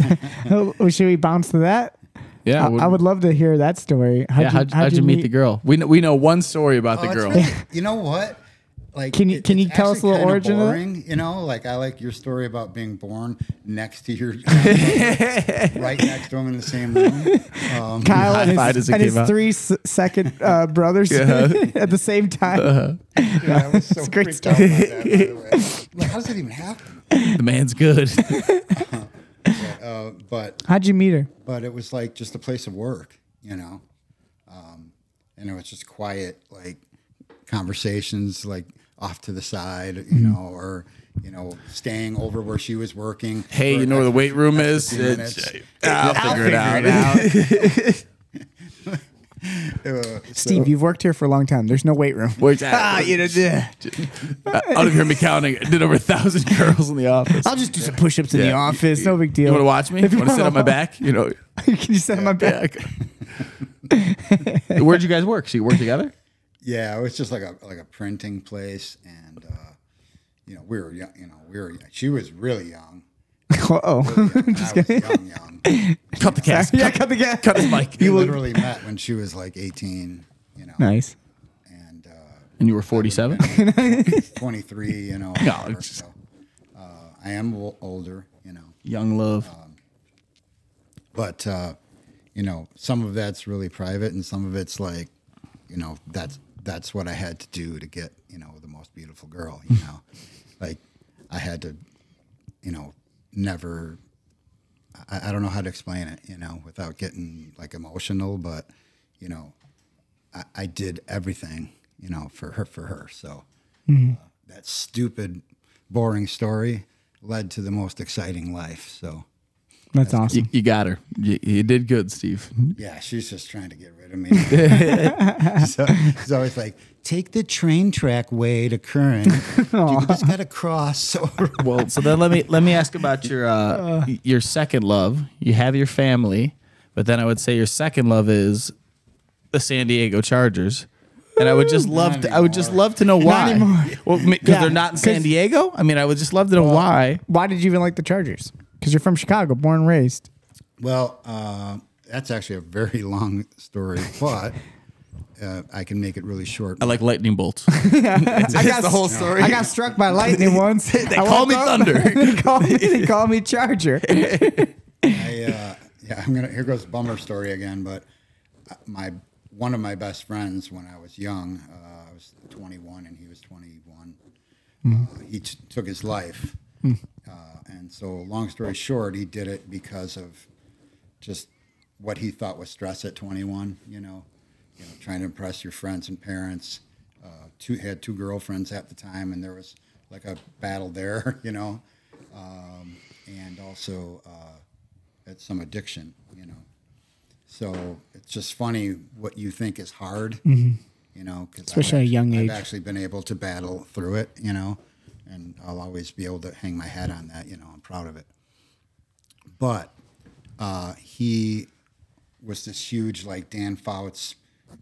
should we bounce to that? Yeah, I would love to hear that story. How'd you meet the girl? We know one story about the girl. You know what? Like, can you tell us a little origin boring, of that? Like I like your story about being born next to your right next to him in the same room. Kyle and his 3-second brothers at the same time. Yeah, I was so freaked out by that, by the way. Like, how does that even happen? The man's good. But how'd you meet her? But it was like just a place of work, and it was just quiet, like conversations, like off to the side, or staying over where she was working. Hey, you know where the weight room is? I'll figure it out. Steve, you've worked here for a long time. There's no weight room. I don't even hear me counting. I did over 1,000 curls in the office. I'll just do some push-ups in the office. No big deal. You want to watch me? You want to sit on my back? Can you sit on my back? Where'd you guys work? So you work together? Yeah, it was just like a printing place, and we were young. She was really young. Just kidding. Young. Cut the gas. Cut the gas. Cut his mic. We literally met when she was like 18. Nice. And you were 47. 23. No, so, I am older. Young love. But some of that's really private, and some of it's like, that's what I had to do to get, the most beautiful girl, like I had to, never, I don't know how to explain it, without getting like emotional, but, I did everything, for her. So that stupid, boring story led to the most exciting life. So that's awesome. You got her. You did good, Steve. Yeah, she's just trying to get rid of me. So it's always like, take the train track way to Curran. You just got to cross. Well, so then let me ask about your second love. You have your family, but then I would say your second love is the San Diego Chargers. And I would just love to know why. Well, because they're not in San Diego. I mean, I would just love to know why. Why did you even like the Chargers? Because you're from Chicago, born and raised. Well, that's actually a very long story, but I can make it really short. I like lightning bolts. That's the whole story. I got struck by lightning once. They call me Thunder. They call me Charger. Here goes bummer story again, but one of my best friends when I was young, I was 21 and he was 21. He took his life. And so long story short, he did it because of just what he thought was stress at 21, trying to impress your friends and parents. Had two girlfriends at the time, and there was like a battle there, and also had some addiction, So it's just funny what you think is hard, because especially at a young age. I've actually been able to battle through it, and I'll always be able to hang my hat on that. I'm proud of it. But he was this huge, like, Dan Fouts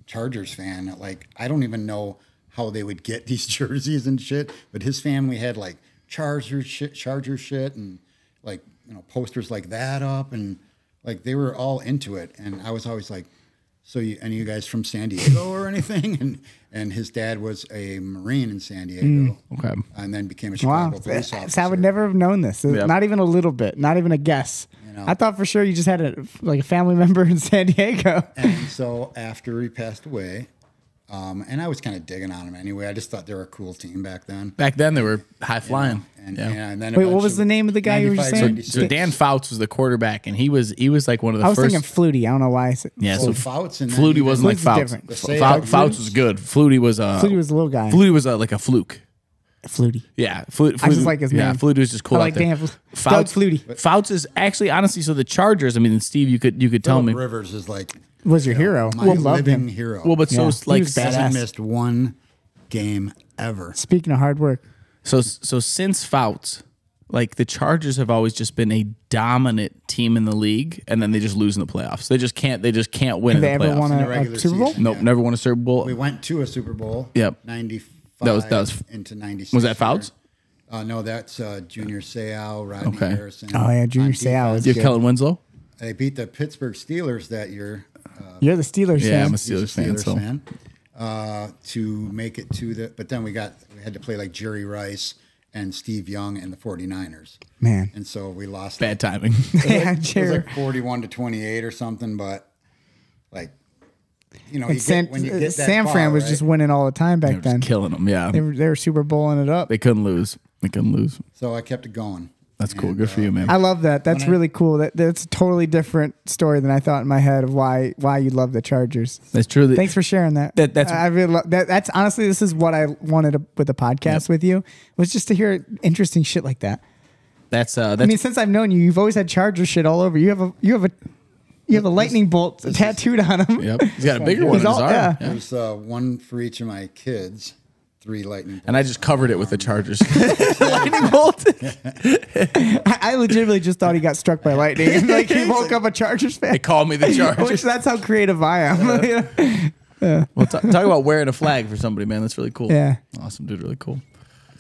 Chargers fan. Like, I don't even know how they would get these jerseys and shit, but his family had, like, Charger shit and, like, posters like that up, and, like, they were all into it. And I was always like, so any of you guys from San Diego or anything? And his dad was a Marine in San Diego. Okay. And then became a Chicago police officer. So I would never have known this. Yep. Not even a little bit. Not even a guess. I thought for sure you just had a family member in San Diego. And so after he passed away, And I was kind of digging on them anyway. I just thought they were a cool team back then. Back then, they were high flying. And then wait, what was the name of the guy you were just saying? So Dan Fouts was the quarterback, and he was like one of the first. I was thinking Flutie. I don't know why I said. Yeah, so Fouts and Flutie wasn't like Flute's Fouts. Fouts was good. Flutie was Flutie was a little guy. Flutie was like a fluke. Flutie. Yeah, I just like his name. Yeah, Flutie was just cool. I like out there. Dan Fouts, Doug Flutie. Fouts is actually honestly. So the Chargers. I mean, Steve, you could tell me. Rivers is like was your hero. my loved living him. hero. Well, but so Yeah, like he was badass. hasn't missed one game ever. Speaking of hard work, so since Fouts, like the Chargers have always just been a dominant team in the league, and then they just lose in the playoffs. They just can't win have in they the ever won playoffs. the a regular Super Bowl? season. Nope, Yeah. never won a Super Bowl. We went to a Super Bowl. Yep. 95 That was into 96. Was that Fouts? No, that's Junior Seau, Rodney Okay. Harrison. Oh, yeah, Junior On Seau defense. is You have good. Kellen Winslow. They beat the Pittsburgh Steelers that year. You're the Steelers Yeah, fan. I'm a He's a Steelers fan. So to make it to the, but then we had to play like Jerry Rice and Steve Young and the 49ers. Man. And so we lost. bad timing. Yeah, It was Jerry. like 41-28 or something, but like, you know, And when you get that San far, Fran was right? just winning all the time back Just then. killing them. Yeah, They were Super Bowling it up. they couldn't lose. They couldn't lose. So I kept it going. That's cool. And, Good for you, man. I love that. That's When I- really cool. That's a totally different story than I thought in my head of why you love the Chargers. That's true. That, Thanks for sharing that. That's- I really love that. That's honestly, this is what I wanted with the podcast with you, was just to hear interesting shit like that. that's I mean, since I've known you, you've always had Charger shit all over. You have a lightning bolt tattooed on him. Yep. He's got a bigger one in his arm. yeah. Yeah. There's one for each of my kids, 3 lightning bolts. And I just covered it with the Chargers. Lightning bolt. I legitimately just thought he got struck by lightning. And like he woke up a Chargers fan. They call me the Which Chargers. that's how creative I am. You know? Well, talk about wearing a flag for somebody, man. That's really cool. Yeah. Awesome, dude. Really cool.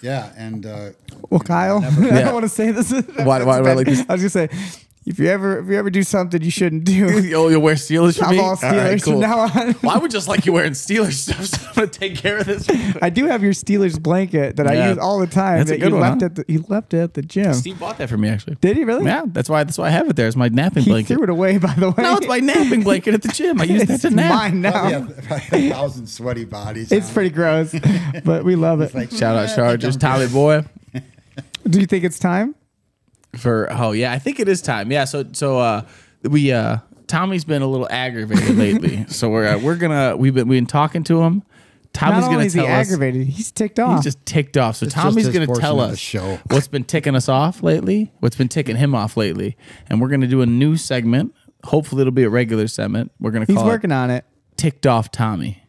Yeah, and Well, Kyle, I Yeah. don't want to say this. Why do I like this? I was gonna say, if you ever do something you shouldn't do, You'll wear Steelers for I'm me? all Steelers right, cool. from now on. Well, I would just like you wearing Steelers stuff, so I'm going to take care of this. I do have your Steelers blanket that I Yeah. use all the time. That's a that good you one, left huh? you left it at the gym. Steve bought that for me, actually. Did he really? Yeah, that's why I have it there. It's my napping He blanket. threw it away, by the way. No, it's my napping blanket at the gym. I use that It's to nap. mine now. probably 1,000 sweaty bodies. It's on pretty gross, but we love it. Like, Shout out yeah, Chargers, don't Tommy care. boy. Do you think it's time? I think it is time. Yeah, so we Tommy's been a little aggravated lately. So we've been talking to him. Tommy's Not only gonna is he tell us aggravated, he's ticked off. he's just ticked off. So It's Tommy's just his gonna tell portion of the us show. what's been ticking us off lately, what's been ticking him off lately, and we're gonna do a new segment. Hopefully, it'll be a regular segment. We're gonna He's call working it on it. Ticked Off Tommy.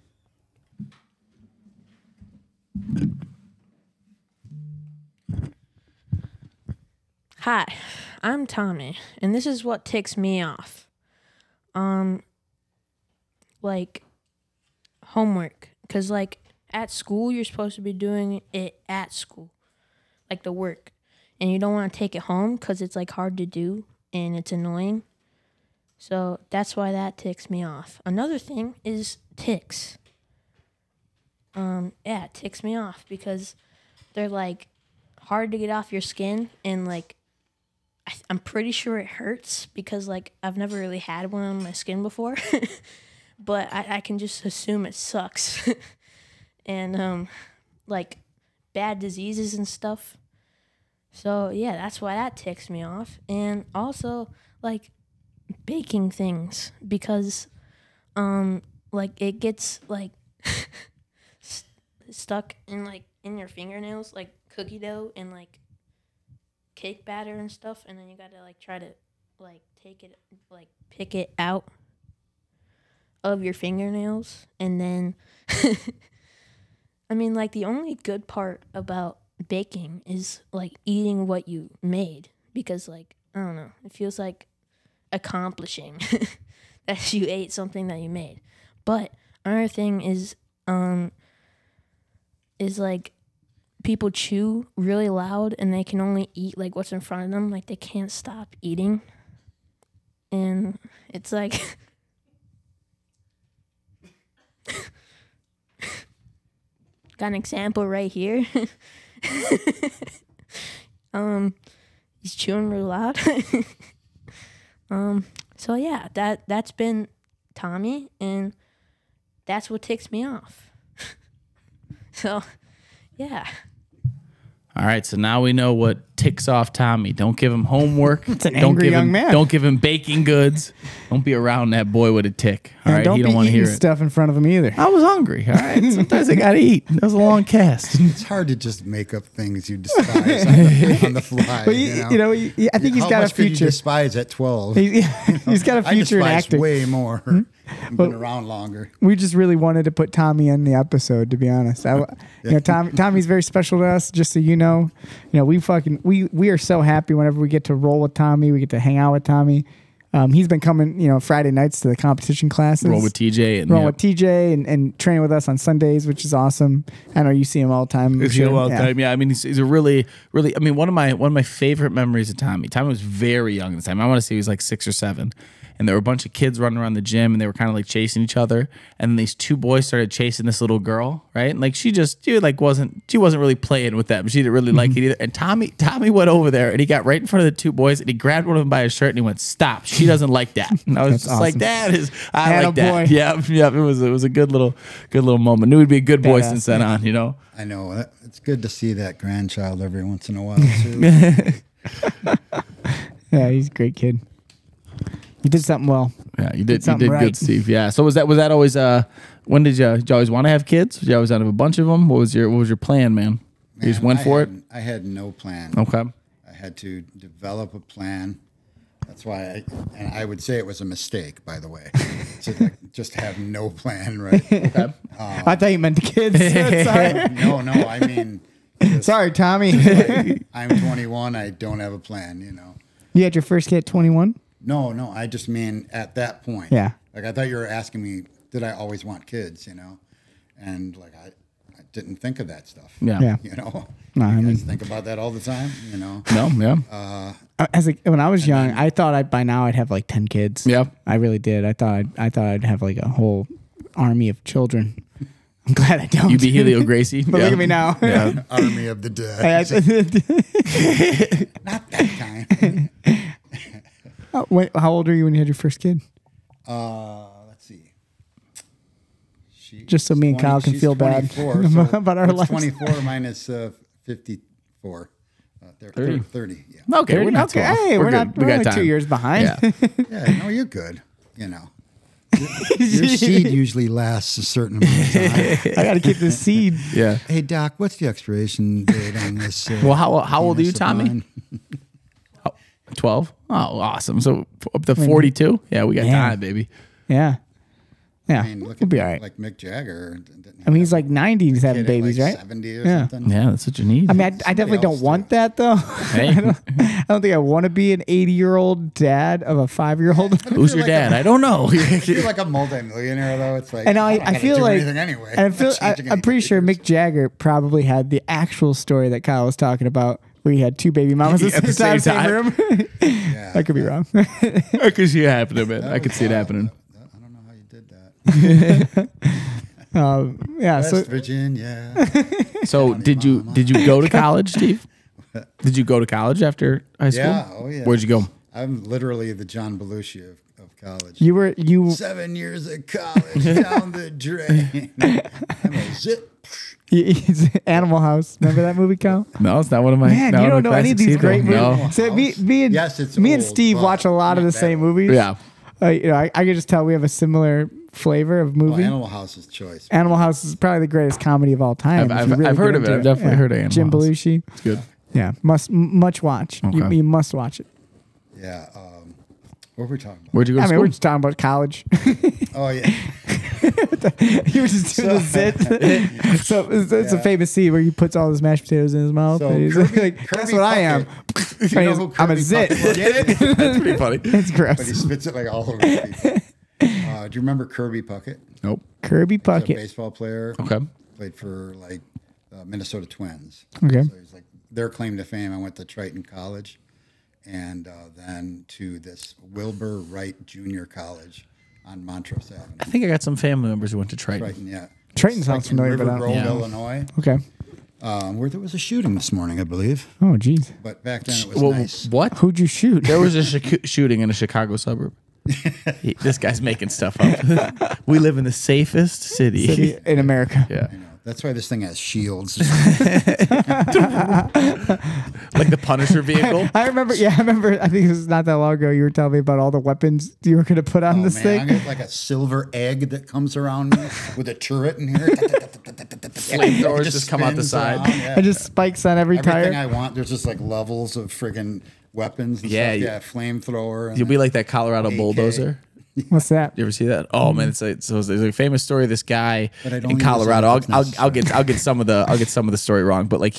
Hi, I'm Tommy, and this is what ticks me off. Like homework, because like at school you're supposed to be doing it at school, like the work, and you don't want to take it home because it's like hard to do and it's annoying. So that's why that ticks me off. Another thing is ticks. It ticks me off because they're like hard to get off your skin, and like I'm pretty sure it hurts because like I've never really had one on my skin before. But I can just assume it sucks. And like bad diseases and stuff. So yeah, that's why that ticks me off. And also like baking things, because like it gets like stuck in like in your fingernails, like cookie dough and like cake batter and stuff, and then you gotta like try to like take it, like pick it out of your fingernails. And then I mean, like the only good part about baking is like eating what you made, because like I don't know, it feels like accomplishing that you ate something that you made. But another thing is like people chew really loud and they can only eat like what's in front of them, like they can't stop eating. And it's like got an example right here. He's chewing really loud. So yeah, that's been Tommy, and that's what ticks me off. So, yeah. All right, so now we know what ticks off Tommy. Don't give him homework. It's an angry young man. Don't give him baking goods. Don't be around that boy with a tick. All right, don't he be don't want to eating hear it. stuff in front of him either. I was hungry. All right, sometimes I gotta eat. That was a long cast. It's hard to just make up things you despise on the fly. But I think he's How got a much could you future. despise at 12? He's got a future in I despise acting. way more. I've been around longer. We just really wanted to put Tommy in the episode, to be honest. Tommy's very special to us. Just so you know, we are so happy whenever we get to roll with Tommy. We get to hang out with Tommy. He's been coming, Friday nights to the competition classes. Roll with TJ with TJ and training with us on Sundays, which is awesome. I know you see him all the time. Yeah, I mean, he's a really. I mean, one of my favorite memories of Tommy. Tommy was very young at the time. I want to say he was like 6 or 7. And there were a bunch of kids running around the gym, and they were kind of like chasing each other. And then these 2 boys started chasing this little girl, right? And like she wasn't really playing with them. She didn't really like it either. And Tommy went over there, and he got right in front of the 2 boys, and he grabbed one of them by his shirt, and he went, "Stop! She doesn't like that." And I was just awesome. like, I like that. Boy. Yeah. It was a good little moment. Knew he'd be a good boy since then on. I know. It's good to see that grandchild every once in a while, too. Yeah, he's a great kid. You did something well. Yeah, you did something right. good, Steve. Yeah. So was that always when did you always want to have kids? Did you always have a bunch of them? What was your plan, man? You just went for it? I had no plan. Okay. I had to develop a plan. That's why I would say it was a mistake, by the way, to just have no plan, right? Okay. I thought you meant the kids. Sorry. No, I mean. Sorry, Tommy. I'm 21. I don't have a plan, You had your first kid at 21? No, I just mean at that point. Yeah. Like I thought you were asking me, did I always want kids, And like I didn't think of that stuff. Yeah. No, I mean, think about that all the time, No, yeah. When I was young, I thought by now I'd have like 10 kids. Yeah. I really did. I thought I'd have like a whole army of children. I'm glad I don't. You be Helio Gracie. But look at me now. Yeah. Army of the dead. Not that kind. How old were you when you had your first kid? Let's see. Just so me and Kyle can feel bad about our lives. 24 minus 54. 30. Yeah. Okay, we're not okay. Hey, we're not. We're only 2 years behind. Yeah. No, you're good. Your seed usually lasts a certain amount of time. I got to keep this seed. Yeah. Hey, Doc, what's the expiration date on this? Well, how old are you, Tommy? 12. Oh, awesome. So up to 42. Yeah, we got time, baby. Yeah. I mean, look we'll at be all right. Like Mick Jagger. I mean, he's like 90 and he's having babies, like right? 70 or something. Yeah, that's what you need. I mean, I definitely don't want that, though. Hey. I don't think I want to be an 80-year-old dad of a 5-year-old. Who's your dad? I don't know. You're like a multimillionaire, though. It's like, and I feel do like anything anyway. And I'm pretty sure Mick Jagger probably had the actual story that Kyle was talking about, where he had 2 baby mamas at the same room. Yeah, I could be wrong. I could see it happening, man. I could see it happening. I don't know how you did that. West Virginia. So did you go to college, Steve? Did you go to college after high school? Yeah. Oh yeah. Where'd you go? I'm literally the John Belushi of college. You 7 years of college down the drain. I'm a zip. He's Animal House. Remember that movie, Kyle? No, it's not one of my. Man, you don't know any of these great movies. No. So me and Steve watch a lot of the same movies. Yeah. I can just tell we have a similar flavor of movie. Animal House's choice. Animal House is probably the greatest comedy of all time. I've heard of it. I've definitely heard of Animal Jim House. Belushi. It's good. Yeah, much watch. Okay. You must watch it. Yeah. What were we talking about? Where'd you go to school? We're just talking about college. Oh yeah. You were just doing the zit. So it's a famous scene where he puts all his mashed potatoes in his mouth. So and he's like, that's what I am. I'm a zit. That's pretty funny. It's gross. But he spits it like all over people. Do you remember Kirby Puckett? Nope. Kirby He's a Puckett. baseball player. Okay. Played for like Minnesota Twins. Okay. So he's like their claim to fame. I went to Triton College, and then to this Wilbur Wright Junior College on Montrose Avenue. I think I got some family members who went to Triton. Triton, yeah. Triton sounds in familiar, but River I Grove, don't. Yeah. Illinois, Okay. where there was a shooting this morning, I believe. Oh, geez. But back then it was nice. What? Who'd you shoot? There was a shooting in a Chicago suburb. This guy's making stuff up. We live in the safest city. City in America. Yeah. You know, That's why this thing has shields. Like the Punisher vehicle. I remember. Yeah, I remember. I think it was not that long ago. You were telling me about all the weapons you were going to put on this man, thing. I got like a silver egg that comes around me with a turret in here. Flamethrowers just come out the spins side. around, yeah. It just spikes on every Everything tire. I want. There's just like levels of friggin' weapons. And Yeah, stuff. Yeah, flamethrower. and You'll be like that Colorado AK. bulldozer. What's that? You ever see that? Oh man, it's like, so there's a famous story of this guy But I don't in use it Colorado. if it's I'll necessary. get some of the story wrong, but like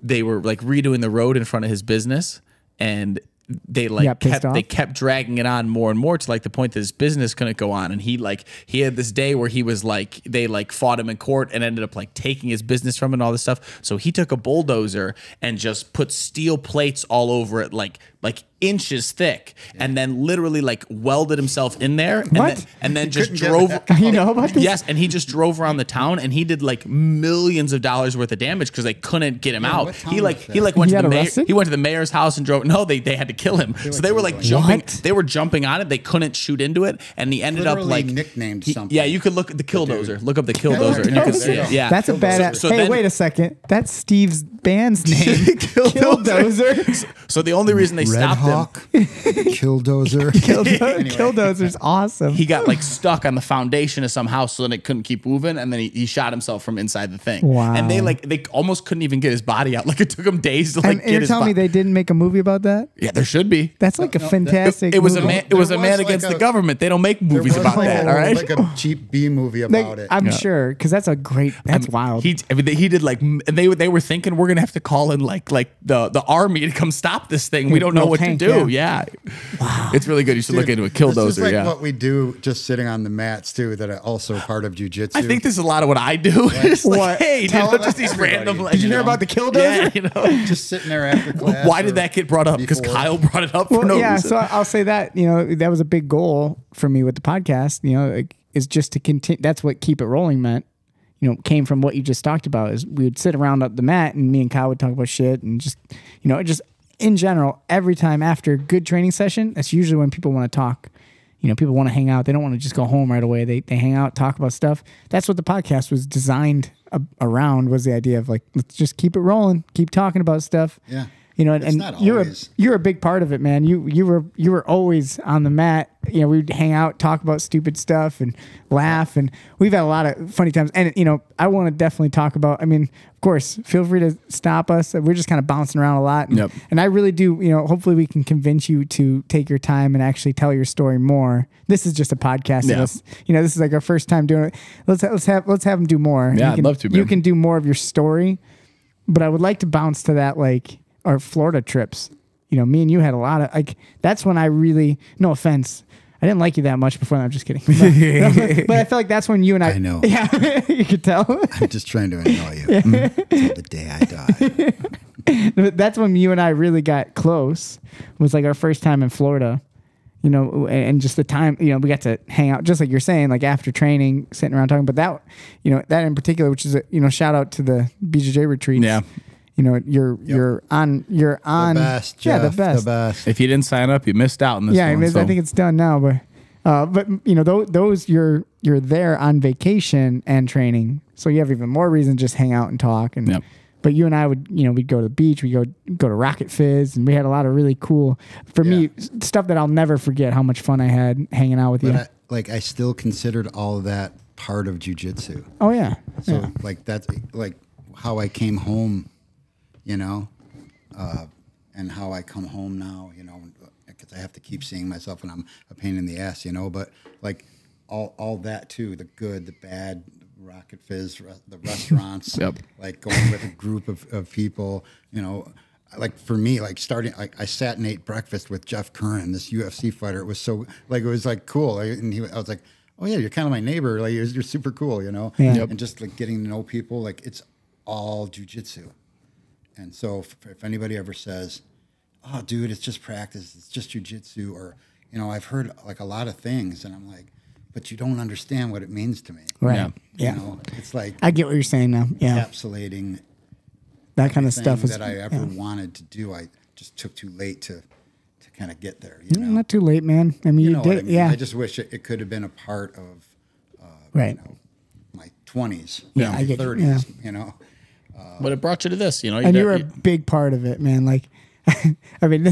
they were like redoing the road in front of his business, and they like got pissed off? they kept dragging it on more and more to like the point that his business couldn't go on, and he had this day where he was like they like fought him in court and ended up like taking his business from him and all this stuff. So he took a bulldozer and just put steel plates all over it, like inches thick, and then literally like welded himself in there, and then just drove. You know about this? Yes, and he just drove around the town, and he did like millions of dollars worth of damage because they couldn't get him out. what town He was that? went He to got the mayor. arrested? He went to the mayor's house and drove. No, they had to kill him. So they were like jumping. What? They were jumping on it. They couldn't shoot into it, and he ended up Literally like nicknamed something. Yeah, you could look at the killdozer. Look up the killdozer, and you can see it. Yeah, That's a badass. So Hey, then- wait a second. That's Steve's band's name. Killdozer. So the only reason they Red stopped him. Hawk, Killdozer. Killdozer's awesome. He got like stuck on the foundation of some house, so then it couldn't keep moving, and then he shot himself from inside the thing. Wow. And they almost couldn't even get his body out. Like it took him days to like and get you're his telling me body. they didn't make a movie about that? Yeah, there should be. That's like a fantastic. It was a movie. man. It was a There man was like against the a- government. They don't make There movies was about like that. a- All right. Like a cheap B movie about it. I'm sure because that's a great. That's wild. He did like, and they were thinking we're gonna have to call in like the army to come stop this thing. We don't know Real what tank, to do. Yeah. Wow. It's really good. You should look into a This is killdozer. like Yeah. what we do just sitting on the mats too. That are also part of jujitsu. I think this is a lot of what I do. It's like, What? hey, you Tell know, just these everybody. random. Like, Did you hear about the killdozer? Yeah, you know. just sitting there after class. Why did that get brought up? Because before. Kyle brought it up for Well, no yeah, reason. so I'll say that, that was a big goal for me with the podcast, like, is just to continue. That's what Keep It Rolling meant, came from what you just talked about is we would sit around up the mat and me and Kyle would talk about shit and just in general, every time after a good training session, that's usually when people want to talk. People want to hang out. They don't want to just go home right away. They hang out, talk about stuff. That's what the podcast was designed around, was the idea of like, let's just keep it rolling, keep talking about stuff. Yeah. And not you're always. you're a big part of it, man. You were always on the mat. We'd hang out, talk about stupid stuff, and laugh. And we've had a lot of funny times. And I want to definitely talk about. I mean, of course, feel free to stop us. We're just kind of bouncing around a lot. And, Yep. and I really do. Hopefully, we can convince you to take your time and actually tell your story more. This is just a podcast. Yeah. This is like our first time doing it. Let's have them do more. Yeah, You I'd love to, You man. can do more of your story, but I would like to bounce to that like. Our Florida trips, me and you had a lot of that's when I really, no offense, I didn't like you that much before. I'm just kidding. But I feel like that's when you and I know. Yeah, you could tell. I'm just trying to annoy you till the day I die. That's when you and I really got close. It was like our first time in Florida, and just the time, we got to hang out, just like you're saying, like after training, sitting around talking. But that, that in particular, which is shout out to the BJJ retreats. Yeah. You're on The best, yeah, Jeff, the best. The best. If you didn't sign up, you missed out on this Yeah, one. I think it's done now, but those you're there on vacation and training, so you have even more reason to just hang out and talk. And Yep. but you and I would we'd go to the beach, we go to Rocket Fizz, and we had a lot of really cool me stuff that I'll never forget. How much fun I had hanging out with you. But I still considered all of that part of jujitsu. Oh yeah, So that's like how I came home, and how I come home now, because I have to keep seeing myself and I'm a pain in the ass, but like all that too, the good, the bad, Rocket Fizz, the restaurants, Yep. like going with a group of people, like for me, like starting, like I sat and ate breakfast with Jeff Curran, this UFC fighter. It was so it was like cool. I was like, oh yeah, you're kind of my neighbor. Like you're super cool, Yeah. Yep. And just like getting to know people, like it's all jujitsu. And so if anybody ever says, oh, dude, it's just practice, it's just jujitsu, or, I've heard like a lot of things, and I'm like, but you don't understand what it means to me. right, Yeah. yeah. It's like I get what you're saying now. Yeah, encapsulating that kind of stuff is that I ever wanted to do. I just took too late to kind of get there. Not too late, man. I mean, you know did, what I mean? yeah. I just wish it could have been a part of Right. 20s, Yeah, my I get you. 30s, Yeah. you know. But it brought you to this, you know. And you're a big part of it, man. Like, I mean,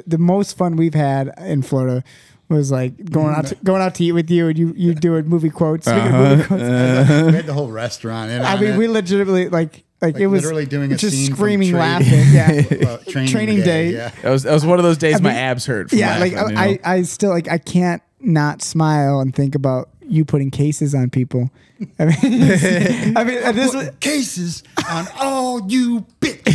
the most fun we've had in Florida was like going out to eat with you, and you doing movie quotes. Speaking of movie quotes, We had the whole restaurant in I on mean, it. we legitimately like it was literally doing a just scene from screaming, Training- laughing. Yeah, training day. Yeah. that was one of those days my mean, abs hurt. From yeah. Like laughing, you know? I still like I can't not smile and think about you putting cases on people. I mean, and this was, Cases on all you bitches.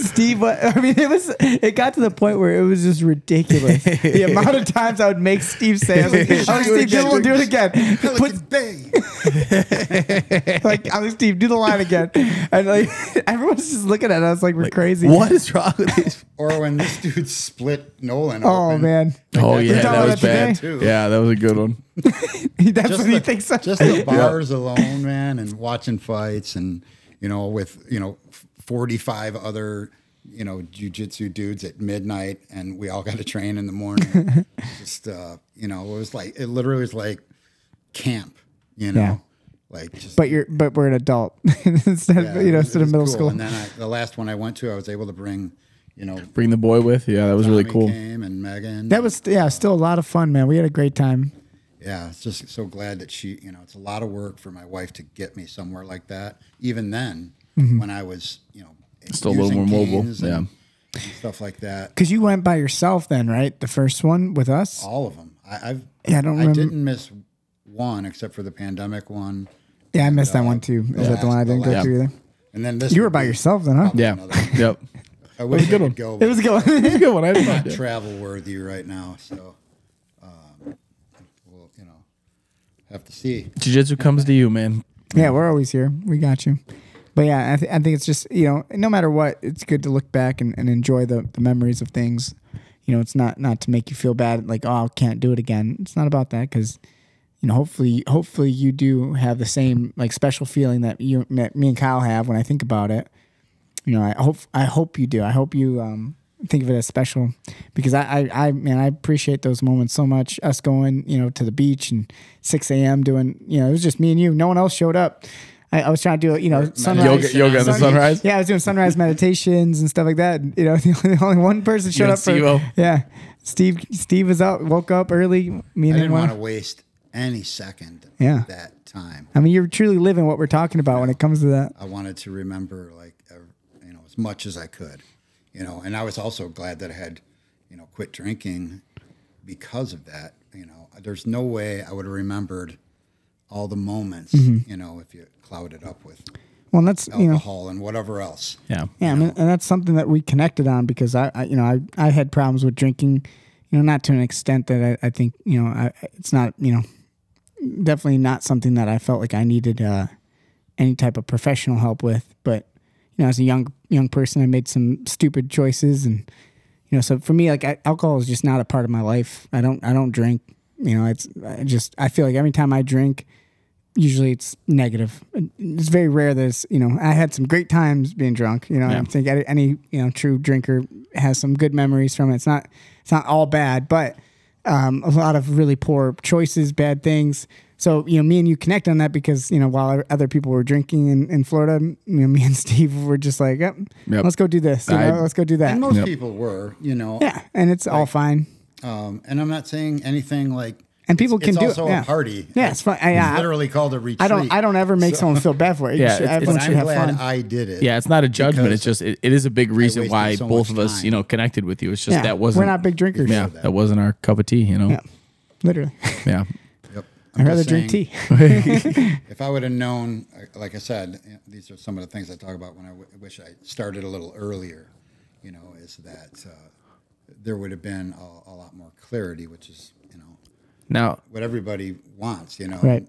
Steve, I mean, it got to the point where it was just ridiculous. The amount of times I would make Steve say, I was like, Steve, do it again. Pelican Bay. Like, I was like, Steve, do the line again. And like, everyone's just looking at us like we're crazy. What is wrong with these? Or when this dude split Nolan Oh, open. man. Oh We're yeah, talking that about was that bad. today? Yeah, that was a good one. That's Just what he the- thinks. Just the bars alone, man, and watching fights and, with, 45 other, jiu-jitsu dudes at midnight, and we all got to train in the morning. Just, it was like, it literally was like camp, Yeah. like just. But we're an adult instead of, it instead of was middle cool. school. And then the last one I went to, I was able to bring, Bring the boy with. Yeah, that was really Tommy cool. came and Megan. That was, still a lot of fun, man. We had a great time. Yeah, it's just so glad that she, it's a lot of work for my wife to get me somewhere like that. Even then, when I was, Still a little more mobile, canes and stuff like that. Because you went by yourself then, right? The first one with us? All of them. I don't remember. didn't miss one except for the pandemic one. Yeah, I missed that one too. Is that the one I didn't go through either? And then this. You were would by be yourself then, huh? probably Yeah. another- Yep. I wish I could go. It was a good one. That's a good one. I didn't Not mind it. travel worthy right now, so we'll have to see. Jiu-jitsu comes to you, man. Yeah, we're always here. We got you. But yeah, I think it's just, no matter what, it's good to look back and enjoy the memories of things. It's not to make you feel bad, like, oh, I can't do it again. It's not about that because, hopefully you do have the same like special feeling that me and Kyle have when I think about it. I hope you do. I hope you think of it as special because I appreciate those moments so much. Us going, to the beach and 6 a.m. doing, it was just me and you. No one else showed up. I was trying to do, sunrise. Yoga at the sunrise. Yeah, I was doing sunrise meditations and stuff like that. The only one person showed up for. Steve-O. Yeah, Steve was up, woke up early. Me and I him didn't want to went. waste any second Yeah. of that time. I mean, you're truly living what we're talking about when it comes to that. I wanted to remember as much as I could, and I was also glad that I had, quit drinking because of that. There's no way I would have remembered all the moments, if you cloud it up with Well, that's alcohol and whatever else. Yeah. Yeah, I mean, and that's something that we connected on because I had problems with drinking, not to an extent that I think, it's not, definitely not something that I felt like I needed any type of professional help with. But, as a young person, I made some stupid choices, and so for me, like alcohol is just not a part of my life. I don't drink. I feel like every time I drink, usually it's negative. It's very rare that it's, I had some great times being drunk. I think any true drinker has some good memories from it. It's not all bad, but a lot of really poor choices, bad things. So, me and you connect on that because, while other people were drinking in Florida, me and Steve were just like, yep. Let's go do this. Let's go do that. And most people were, Yeah, and it's all fine. And I'm not saying anything like. And people can do it. It's also a party. Yeah, it's fun. It's literally called a retreat. I don't ever make someone feel bad for it. Yeah, Everyone should I'm have glad fun. I did it. Yeah, it's not a judgment. It's just it is a big reason wasted why so both much of us, time. connected with you. It's just Yeah, that wasn't. we're not big drinkers. Yeah, that wasn't our cup of tea. Yeah, literally. Yeah. Yep. I'd rather drink tea. If I would have known, like I said, these are some of the things I talk about when I wish I started a little earlier, is that there would have been a lot more clarity, which is, Now, what everybody wants, Right.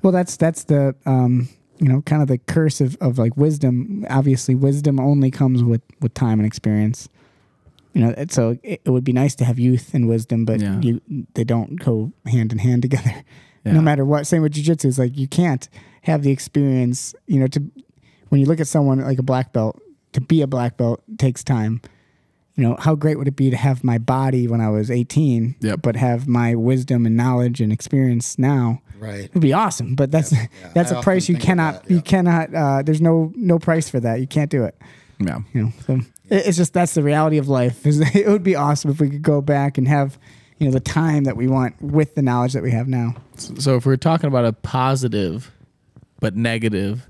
Well, that's the kind of the curse of like wisdom. Obviously, wisdom only comes with time and experience. So it would be nice to have youth and wisdom, but Yeah. they don't go hand in hand together. Yeah. No matter what. Same with jiu-jitsu. It's like you can't have the experience. When you look at someone like a black belt, to be a black belt takes time. how great would it be to have my body when I was 18, but have my wisdom and knowledge and experience now? Right. It'd be awesome. But that's a price you cannot, there's no price for that. You can't do it. Yeah. So it's just, that's the reality of life. It would be awesome if we could go back and have, the time that we want with the knowledge that we have now. So if we're talking about a positive but negative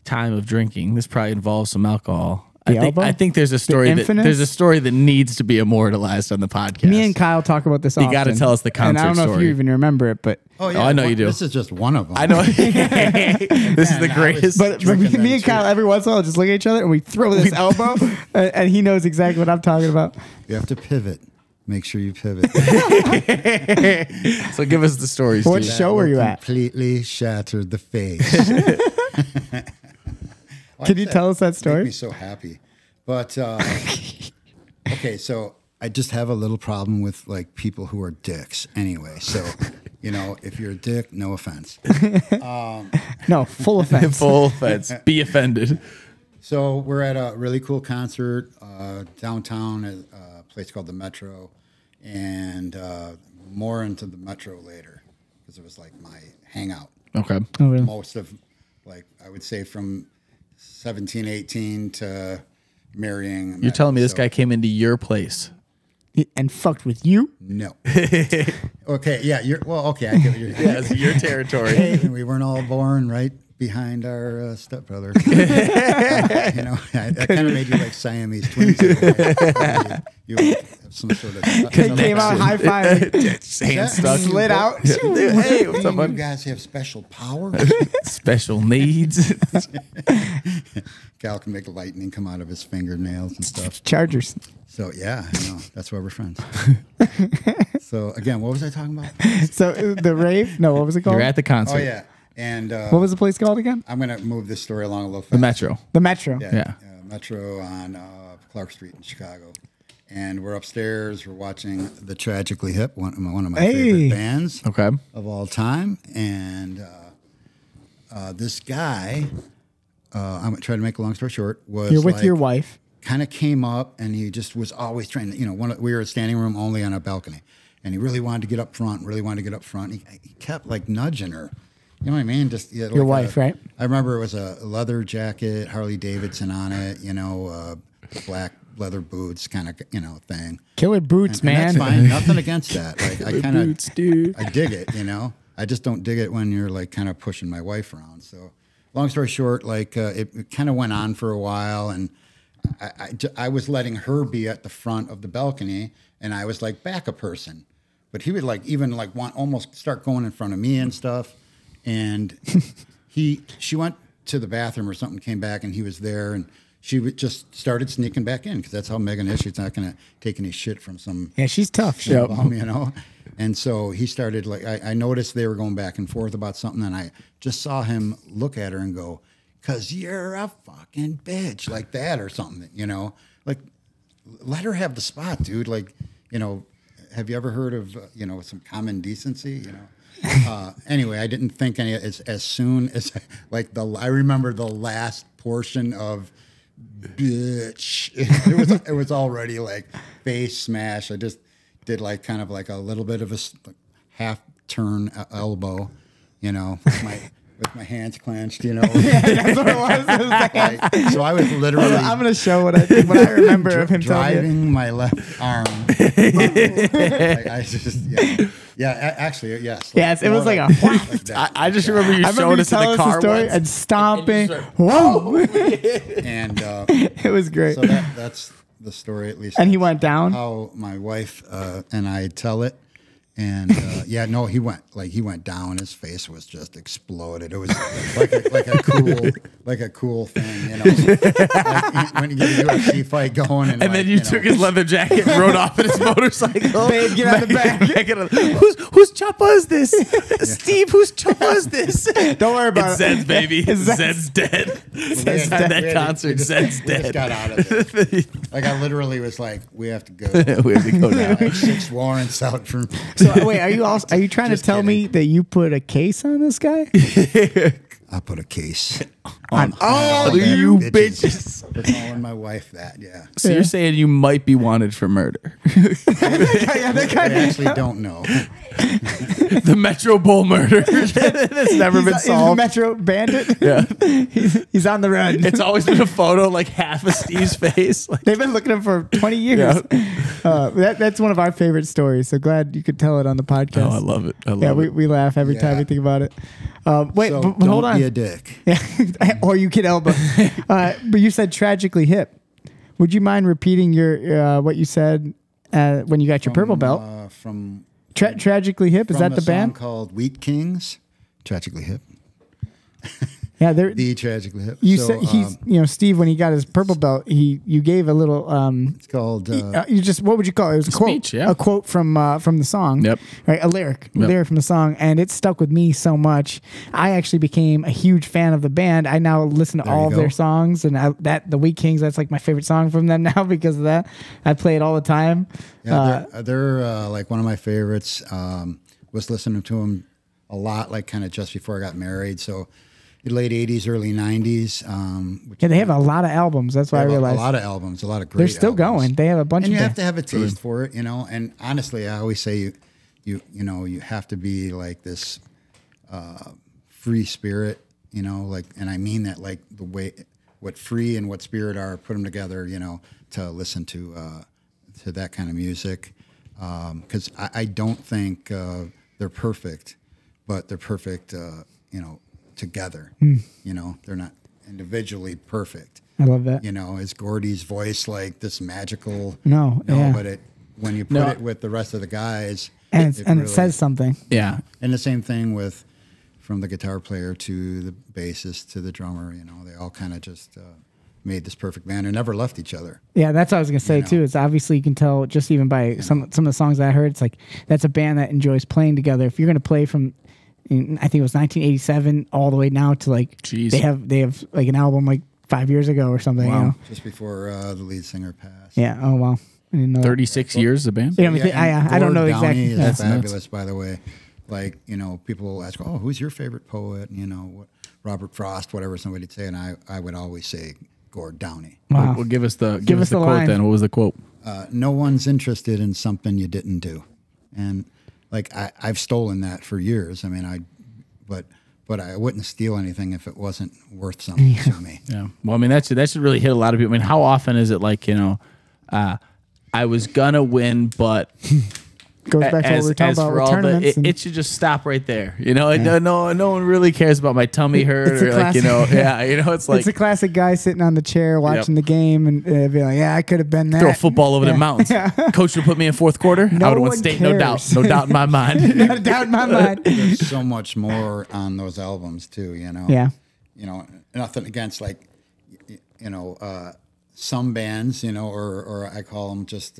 time of drinking, this probably involves some alcohol. I think there's a story that needs to be immortalized on the podcast. Me and Kyle talk about this often. You got to tell us the concert story. And I don't know if you even remember it, but I know you do. This is just one of them. I know. This is the greatest. But me and Kyle every once in a while just look at each other and we throw this elbow, and he knows exactly what I'm talking about. You have to pivot. Make sure you pivot. So give us the stories. What show were you at? Completely shattered the face. Can you tell us that story? Make me so happy. But okay, so I just have a little problem with like people who are dicks. Anyway, so if you're a dick, no offense. No, full offense. Full offense. Be offended. So we're at a really cool concert downtown at a place called the Metro, and more into the Metro later because it was like my hangout. Okay. Oh, really? Most of, like, I would say from 17, 18 to marrying. You're telling me this guy came into your place and fucked with you? No. Okay, yeah, okay, I get what you're saying. Yeah, it's your territory. Hey, we weren't all born right behind our stepbrother. That kind of made you like Siamese twins. You have some sort of. They came out high five, hand stuck, slid out. Hey, what's up, buddy? You guys have special powers, special needs. Cal can make lightning come out of his fingernails and stuff. Chargers. So yeah, I know. That's why we're friends. So again, what was I talking about? So the rave? No, what was it called? You're at the concert. Oh yeah. And what was the place called again? I'm going to move this story along a little fast. The Metro. The Metro. Yeah. Metro on Clark Street in Chicago. And we're upstairs. We're watching The Tragically Hip, one of my favorite bands of all time. And this guy, I'm going to try to make a long story short, was You're with your wife. Kind of came up, and he just was always trying to, we were a standing room only on a balcony. And he really wanted to get up front, He kept like nudging her. You know what I mean? Just your wife, right? I remember it was a leather jacket, Harley Davidson on it, black leather boots kind of, thing. Killer boots, man. And that's fine. Nothing against that. Like I kind of, boots, dude. I dig it, I just don't dig it when you're like kind of pushing my wife around. So long story short, like it kind of went on for a while, and I was letting her be at the front of the balcony, and I was like back a person, but he would like even like almost start going in front of me and stuff. And she went to the bathroom or something, came back, and he was there, and she just started sneaking back in because that's how Megan is. She's not going to take any shit from some. Yeah, she's tough. Bum, And so he started like I noticed they were going back and forth about something, and I just saw him look at her and go, "'Cause you're a fucking bitch," like that or something, like let her have the spot, dude. Like, have you ever heard of some common decency, Anyway, I didn't think any as soon as like I remember the last portion of bitch. It was already like face smash. I just did like kind of like a little bit of a half turn elbow, with my hands clenched, Yeah, that's what it was. So I was literally. I'm gonna show what I remember of him driving my left arm. I just actually yes. Yes, it was like a. I just remember you showing us in the car once. And stomping. Whoa! And it was great. So that's the story, at least. And he went down. How my wife and I tell it. And he went down. His face was just exploded. It was like a cool thing, like when you get a UFC fight going, and then you took his leather jacket and rode off in his motorcycle. Babe, get out of the back. Whose choppa is this? Steve, whose choppa is this? Don't worry about it. Zed's baby. Zed's dead. Zed's at that concert. Zed's dead. Just got out of it. Like I literally was like, we have to go. We have to go now. 6 warrants out from. So wait, are you trying to tell me that you put a case on this guy? I put a case. On all that you bitches. For calling my wife that, yeah. So you're saying you might be wanted for murder. I actually don't know. The Metro Bull murder. It's never been He's a solved. Metro Bandit. Yeah. He's on the run. It's always been a photo, like half of Steve's face. Like, They've been looking at him for 20 years. That's one of our favorite stories. So glad you could tell it on the podcast. oh, I love it. I love Yeah, it. we laugh every time we think about it. Wait, So but don't hold on. be a dick. Yeah. Or you can elbow. But you said Tragically Hip. Would you mind repeating your what you said when you got your purple belt? From Tragically Hip, is from that the a song band? called Wheat Kings. Tragically Hip. Yeah, they're. The Tragically Hip. You So, said he's Steve, when he got his purple belt, you gave a little it's called you just, what would you call it? It was a quote, speech, yeah. a quote from the song. Yep. Right, a lyric from the song, and it stuck with me so much. I actually became a huge fan of the band. I now listen to There all you of go. their songs, and the Wheat Kings. That's like my favorite song from them now because of that. I play it all the time. Yeah, they're like one of my favorites. Was listening to them a lot, like kind of just before I got married. So late 80s, early 90s. Yeah, they have a lot of albums. That's why I realized. A lot of albums, a lot of great They're still albums. going. They have a bunch And of you have to have a taste for it, you know. And honestly, I always say you have to be like this free spirit, you know, like, and I mean that like the way what free and what spirit are, put them together, you know, to listen to that kind of music. Because I don't think they're perfect, but they're perfect, you know, together. You know, they're not individually perfect. I love that. You know, is Gordy's voice like this magical? No, yeah. But when you put it with the rest of the guys, And it really, says something. Yeah. And the same thing with from the guitar player to the bassist to the drummer. You know, they all kind of just made this perfect band and never left each other. Yeah, that's what I was gonna say You know. too. It's obviously you can tell just even by some of the songs I heard. It's like that's a band that enjoys playing together. If you're gonna play from, I think it was 1987 all the way now to like Jeez. they have like an album like 5 years ago or something. Wow. You know? Just before the lead singer passed. Yeah. Oh wow. I didn't know. 36 years a band. Yeah, and I don't know Gord exactly. Downey Yeah. is fabulous, by the way. Like, you know, people will ask, "Oh, who's your favorite poet?" And, you know, what, Robert Frost, whatever somebody'd say, and I would always say Gord Downey. Wow. Well, give us the us the quote line. then. What was the quote? No one's interested in something you didn't do, and like I've stolen that for years. I mean, but I wouldn't steal anything if it wasn't worth something to me. Yeah. Well, I mean, that should really hit a lot of people. I mean, how often is it like, you know, I was gonna win, but Goes back to what we were talking about for with all tournaments. it should just stop right there. You know, no one really cares about my tummy hurt It's a or like, you know, yeah, you know, it's like it's a classic guy sitting on the chair watching the game and be like, "Yeah, I could have been that." throw a football over the mountains. Coach would put me in fourth quarter. No I would have won one state, no doubt, cares. no doubt in my mind. Not a doubt in my mind. There's so much more on those albums too. You know. Yeah. You know, nothing against like, you know, some bands, you know, or I call them just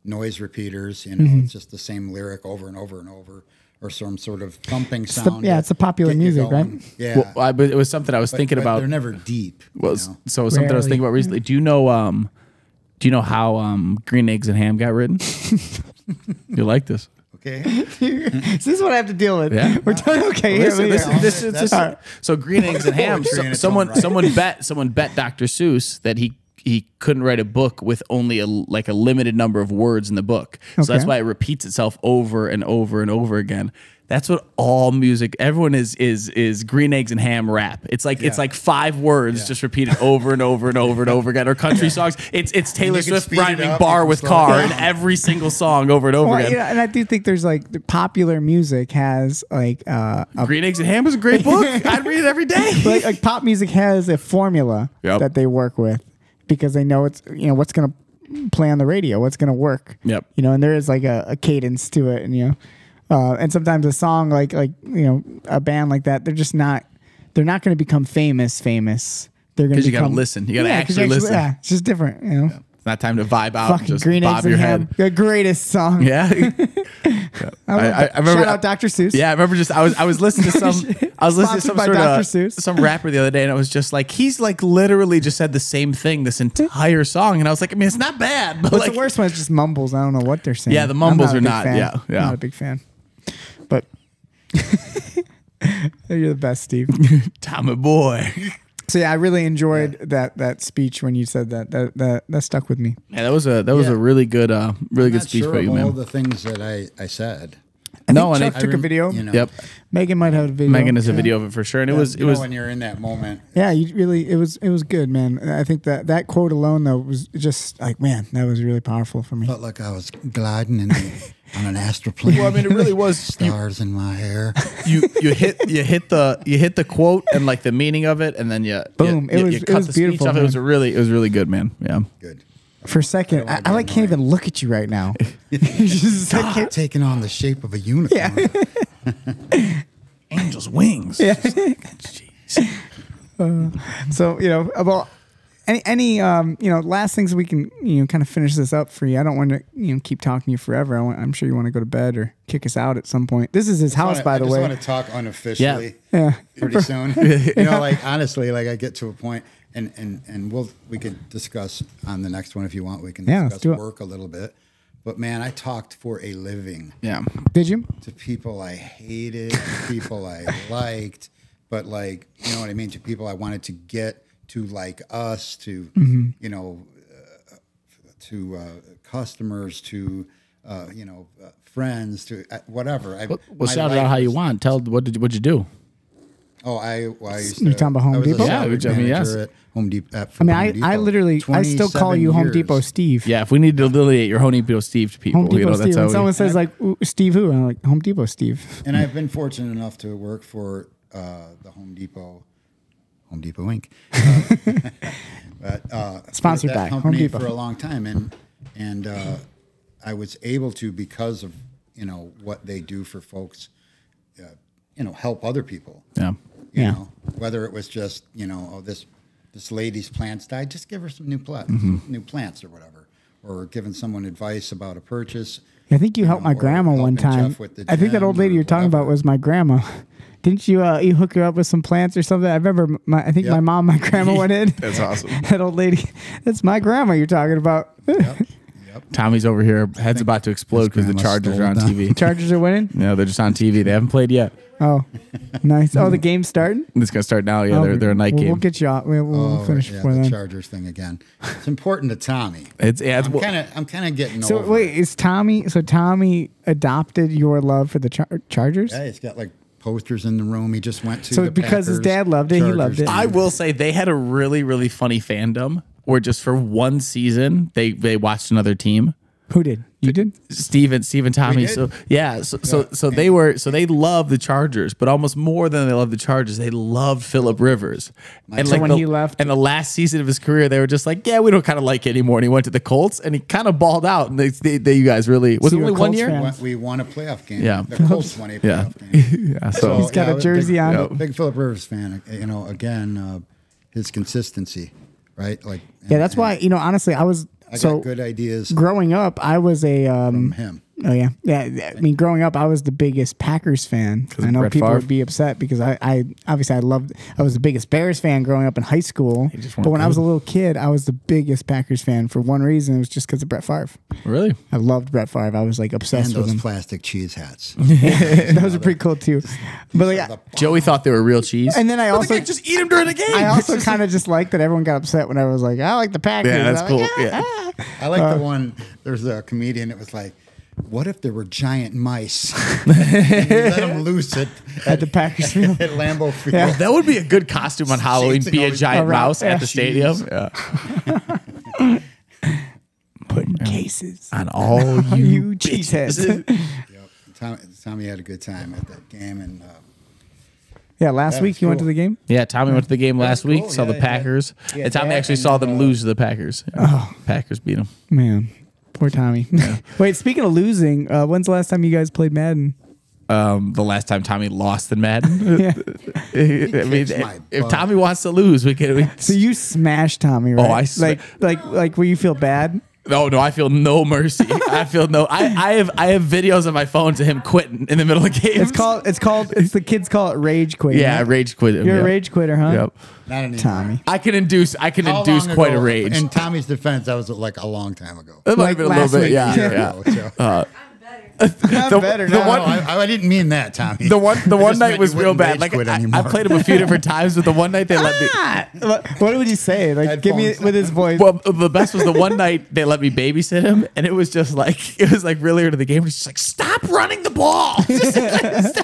noise repeaters. You know, it's just the same lyric over and over and over, or some sort of thumping sound. it's the popular get you music, going. right? Yeah. Well, but it was something I was thinking But about. they're never deep. Well, you know? so something I was thinking about recently. Do you know how Green Eggs and Ham got written? You like this? Okay. This is what I have to deal with. Yeah. We're talking. Okay, here we go. So Green Eggs and Ham. Poetry in its Someone own right. someone bet Dr. Seuss that he couldn't write a book with only a limited number of words in the book. So that's Okay. why it repeats itself over and over and over again. That's what all music. Everyone is Green Eggs and Ham rap. It's like 5 words just repeated over and over and over and over again. Or country songs. It's Taylor you can Swift speed it rhyming up, bar you can with slow it car down. in every single song over and over Well, again. you know, and I do think there's like the popular music has like Green Eggs and Ham is a great book. I'd read it every day. like pop music has a formula Yep. that they work with because they know it's what's gonna play on the radio, what's gonna work. Yep. You know, and there is like a cadence to it, and and sometimes a song like a band like that, they're not going to become famous. They're going to Because you become. gotta listen. You gotta 'cause actually listen. Yeah, it's just different. You know, It's not time to vibe out. fucking Just Green Eggs bob and your Ham, head. the greatest song. Yeah. I remember. Shout out Dr. Seuss. Yeah, I remember. I was listening to some. I was listening to Sponsored some by sort Dr. of Seuss. some rapper the other day, and I was just like, he's like literally just said the same thing this entire song, and I was like, I mean, it's not bad, but What's like, the worst one is just mumbles. I don't know what they're saying. Yeah, the mumbles I'm are a big not- fan. yeah, yeah. I'm not a big fan. But you're the best, Steve. Tommy boy. So yeah, I really enjoyed that speech when you said that. That stuck with me. Yeah, that was a really good speech sure by you, of all man. the things that I said. I No, think and Chuck took a video. You know, Yep, Megan might have a video. Megan has a video of it for sure, and it was when you're in that moment. Yeah, you really it was good, man. I think that quote alone though was just like, man, that was really powerful for me. Felt like I was gliding on an astral plane. Well, I mean, it really was. Stars in my hair. You hit the quote and like the meaning of it, and then Boom. You It cut was the beautiful, speech off. man. It was really good, man. Yeah. Good. For a second, I like can't even look at you right now. Taking on the shape of a unicorn. Yeah. Angel's wings. Yeah. Jeez. So about any last things we can kind of finish this up for you. I don't want to keep talking to you forever. I'm sure you want to go to bed or kick us out at some point. This is his house, by the way. I just want to talk unofficially. Yeah. Pretty soon. Like honestly, like I get to a point, and we could discuss on the next one if you want. We can discuss work a little bit. But man, I talked for a living. Yeah. Did you? To people I hated, to people I liked, but like, you know what I mean? To people I wanted to get to like us, to, to customers, to, friends, to whatever. Well, shout it out how you want. Tell what'd you do? Oh, I used to. You're talking about Home Depot? Yeah, yes. At Home Depot. I literally, I still call you Home Depot Steve. Yeah, if we need to delineate your Home Depot Steve to people, Home Depot Steve. that's how when someone says like, Steve who? I'm like, Home Depot Steve. And I've been fortunate enough to work for the Home Depot Inc. But Sponsored by Home Depot for a long time, and I was able to, because of what they do for folks, help other people. Yeah. You know, whether it was just this lady's plants died, just give her some new plants, new plants or whatever, or giving someone advice about a purchase. I think you helped my grandma one time. I think that old lady you're talking about was my grandma. Didn't you you hook her up with some plants or something? I remember I think my mom, my grandma went in. That's awesome. That old lady, that's my grandma you're talking about. Yep. Tommy's over here, head's about to explode because the Chargers are on TV. Chargers are winning? No, they're just on TV. They haven't played yet. Oh, nice. Oh, the game's starting? It's going to start now. Yeah, they're a night game. We'll get you out. We'll finish before the then. Chargers thing again. It's important to Tommy. I'm kind of getting so over. Wait, is Tommy? So Tommy adopted your love for the Chargers? Yeah, he's got like posters in the room. He just went to. So the because his dad loved it, he loved it. I will say they had a really, really funny fandom where just for one season they watched another team. Who did? You did? Steve and Tommy. So they loved the Chargers, but almost more than they loved the Chargers, they loved Phillip Rivers. And so when he left, and the last season of his career, they were just like, yeah, we don't kind of like it anymore. And he went to the Colts, and he kind of balled out. And they you guys really was it only 1 year? We won a playoff game. Yeah, the Colts won a playoff game. Yeah, so he's got a jersey on. Big Phillip Rivers fan. Again, his consistency, right? Like that's why honestly, I got good ideas. Growing up, I was a from him. Oh yeah. I mean, growing up, I was the biggest Packers fan. I know people would be upset because I obviously I was the biggest Bears fan growing up in high school. But when I was a little kid, I was the biggest Packers fan for one reason. It was just because of Brett Favre. Really? I loved Brett Favre. I was like obsessed with him. Plastic cheese hats. Those are pretty cool too. But like, Joey thought they were real cheese. And then I also just eat them during the game. I also kind of just liked that everyone got upset when I was like, I like the Packers. Yeah, that's cool. I like the one. There's a comedian that was like, what if there were giant mice? Let them loose at the Packers field. At Lambeau Field. Yeah. That would be a good costume on Halloween. Be a giant mouse at the stadium. Yeah. Putting cases on all you cheeseheads. Yep. Tommy had a good time at that game, and last week you went to the game. Yeah, Tommy went to the game last week. Saw the Packers. And Tommy actually saw them lose to the Packers. Packers beat them. Man. Poor Tommy. Yeah. Wait, speaking of losing, when's the last time you guys played Madden? The last time Tommy lost in Madden. Yeah. I mean, if Tommy wants to lose, we can. So you smashed Tommy, right? Oh, like where you feel bad? No, I feel no mercy. I feel no. I have videos on my phone to him quitting in the middle of games. It's the kids call it rage quitting. Yeah, right? rage quitting. You're a rage quitter, huh? Yep. Not anymore. Tommy. I can induce quite a rage. In Tommy's defense, that was like a long time ago. It might have been a little bit. Yeah. I'm better. better now. I didn't mean that, Tommy. The one just night meant was you real wouldn't bad. rage Like quit I anymore. played him a few different times, but the one night they let me. What would he say? Like, give me Headphones. with his voice. Well, the best was the one night they let me babysit him, and it was just like really early in the game. He's just like, "Stop running the ball!"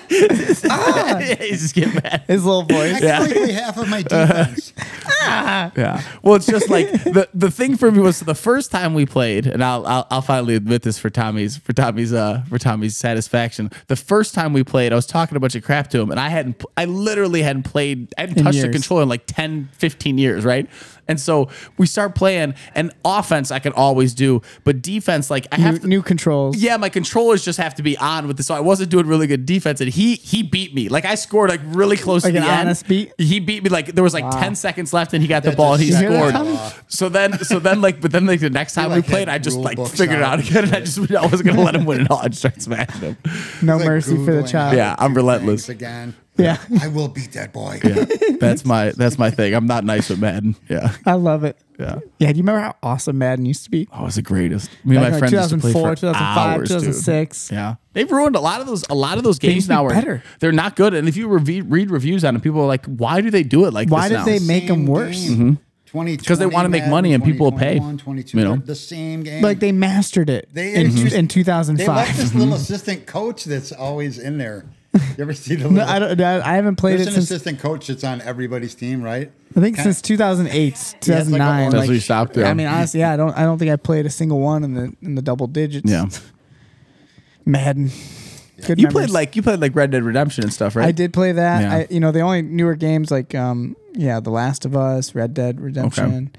He's just getting mad. His little voice. That's like half of my defense. Yeah. Well, it's just like the thing for me was the first time we played, and I'll finally admit this for Tommy's satisfaction. The first time we played, I was talking a bunch of crap to him, and I hadn't touched a controller in like 10, 15 years, right? And so we start playing, and offense I can always do, but defense, like I have New controls. Yeah, my controllers just have to be on with this. So I wasn't doing really good defense, and he beat me. Like I scored like really close Like to an the end. honest beat? He beat me like there was like 10 seconds left, and he got the ball and he just scored. set So then like the next time we like played, had I just rule like books figured it out out again, and I wasn't gonna let him win it all. I just started smashing him. No Like mercy for the Googling child. Yeah, I'm relentless. things again. Yeah. I will beat that boy. Yeah, that's my thing. I'm not nice with Madden. Yeah, I love it. yeah. Yeah, do you remember how awesome Madden used to be? Oh, it's the greatest. Me and Back my in, friends used to play 2004, for 2005, hours, dude. 2006. Yeah, they've ruined a lot of those used games to be now. better. They're not good. And if you read reviews on them, people are like, "Why do they do it like Why this did now?" they make them worse? Mm-hmm. 2020 'Cause they wanna make Madden, money and people will pay. 22, You know? the same game. Like they mastered it in They 2005. left this little assistant coach that's always in there. You ever see the No, little, I haven't played there's it an since assistant coach that's on everybody's team, right? I think since 2008, 2009. That's when you stopped there. I mean, honestly, yeah, I don't think I played a single one in the double digits. Yeah, Madden. Good you memories. played like Red Dead Redemption and stuff, right? I did play that. Yeah. The only newer games like The Last of Us, Red Dead Redemption.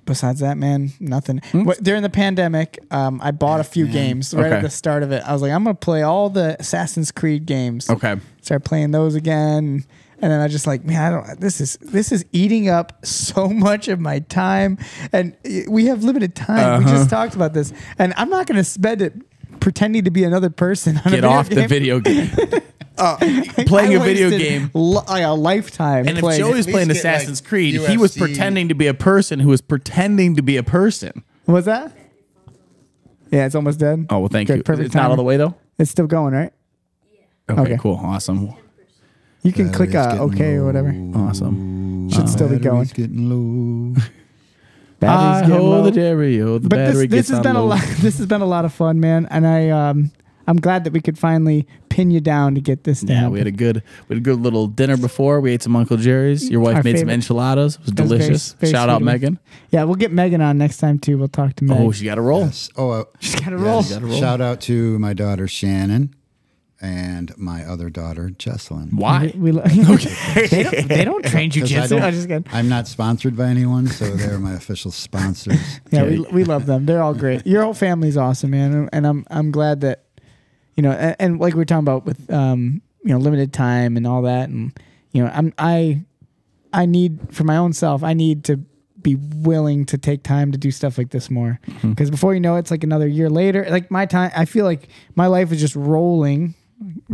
Besides that, man, nothing. During the pandemic, I bought a few games right at the start of it. I was like, I'm gonna play all the Assassin's Creed games. Okay. Start playing those again. And then I just like, man, this is eating up so much of my time, and we have limited time. We just talked about this, and I'm not going to spend it pretending to be another person. Get off the video game. Playing a video game. Like a lifetime. And if playing Joey's At playing least get, Assassin's like, Creed, he was UFC. pretending to be a person who was pretending to be a person. What's that? Yeah, it's almost dead. Oh, well, thank Good, you. perfect It's not all timing. the way, though? It's still going, right? Okay, Okay. cool. Awesome. You can click Battery's getting OK or whatever. Awesome. Should still be going. Battery's getting low. Battery's I getting hold low. the stereo. The But battery this gets has on been low. a lot. This has been a lot of fun, man. And I'm glad that we could finally pin you down to get this to Yeah, happen. we had a good little dinner before. We ate some Uncle Jerry's. Your wife Our made some favorite. enchiladas. It was That was very- delicious. very Shout sweet out of you. Megan. Yeah, we'll get Megan on next time too. We'll talk to Meg. Oh, she got to roll. Yes. Oh, She's got to yes. roll. gotta roll. Shout out to my daughter Shannon and my other daughter Jesselyn. Why? They don't train 'Cause jujitsu. I just got. I'm not sponsored by anyone, so they're my official sponsors. Yeah, Okay. we love them. They're all great. Your whole family's awesome, man. And I'm glad that and like we were talking about with limited time and all that, and I need for my own self. I need to be willing to take time to do stuff like this more, because before you know it, it's like another year later. Like my time, I feel like my life is just rolling.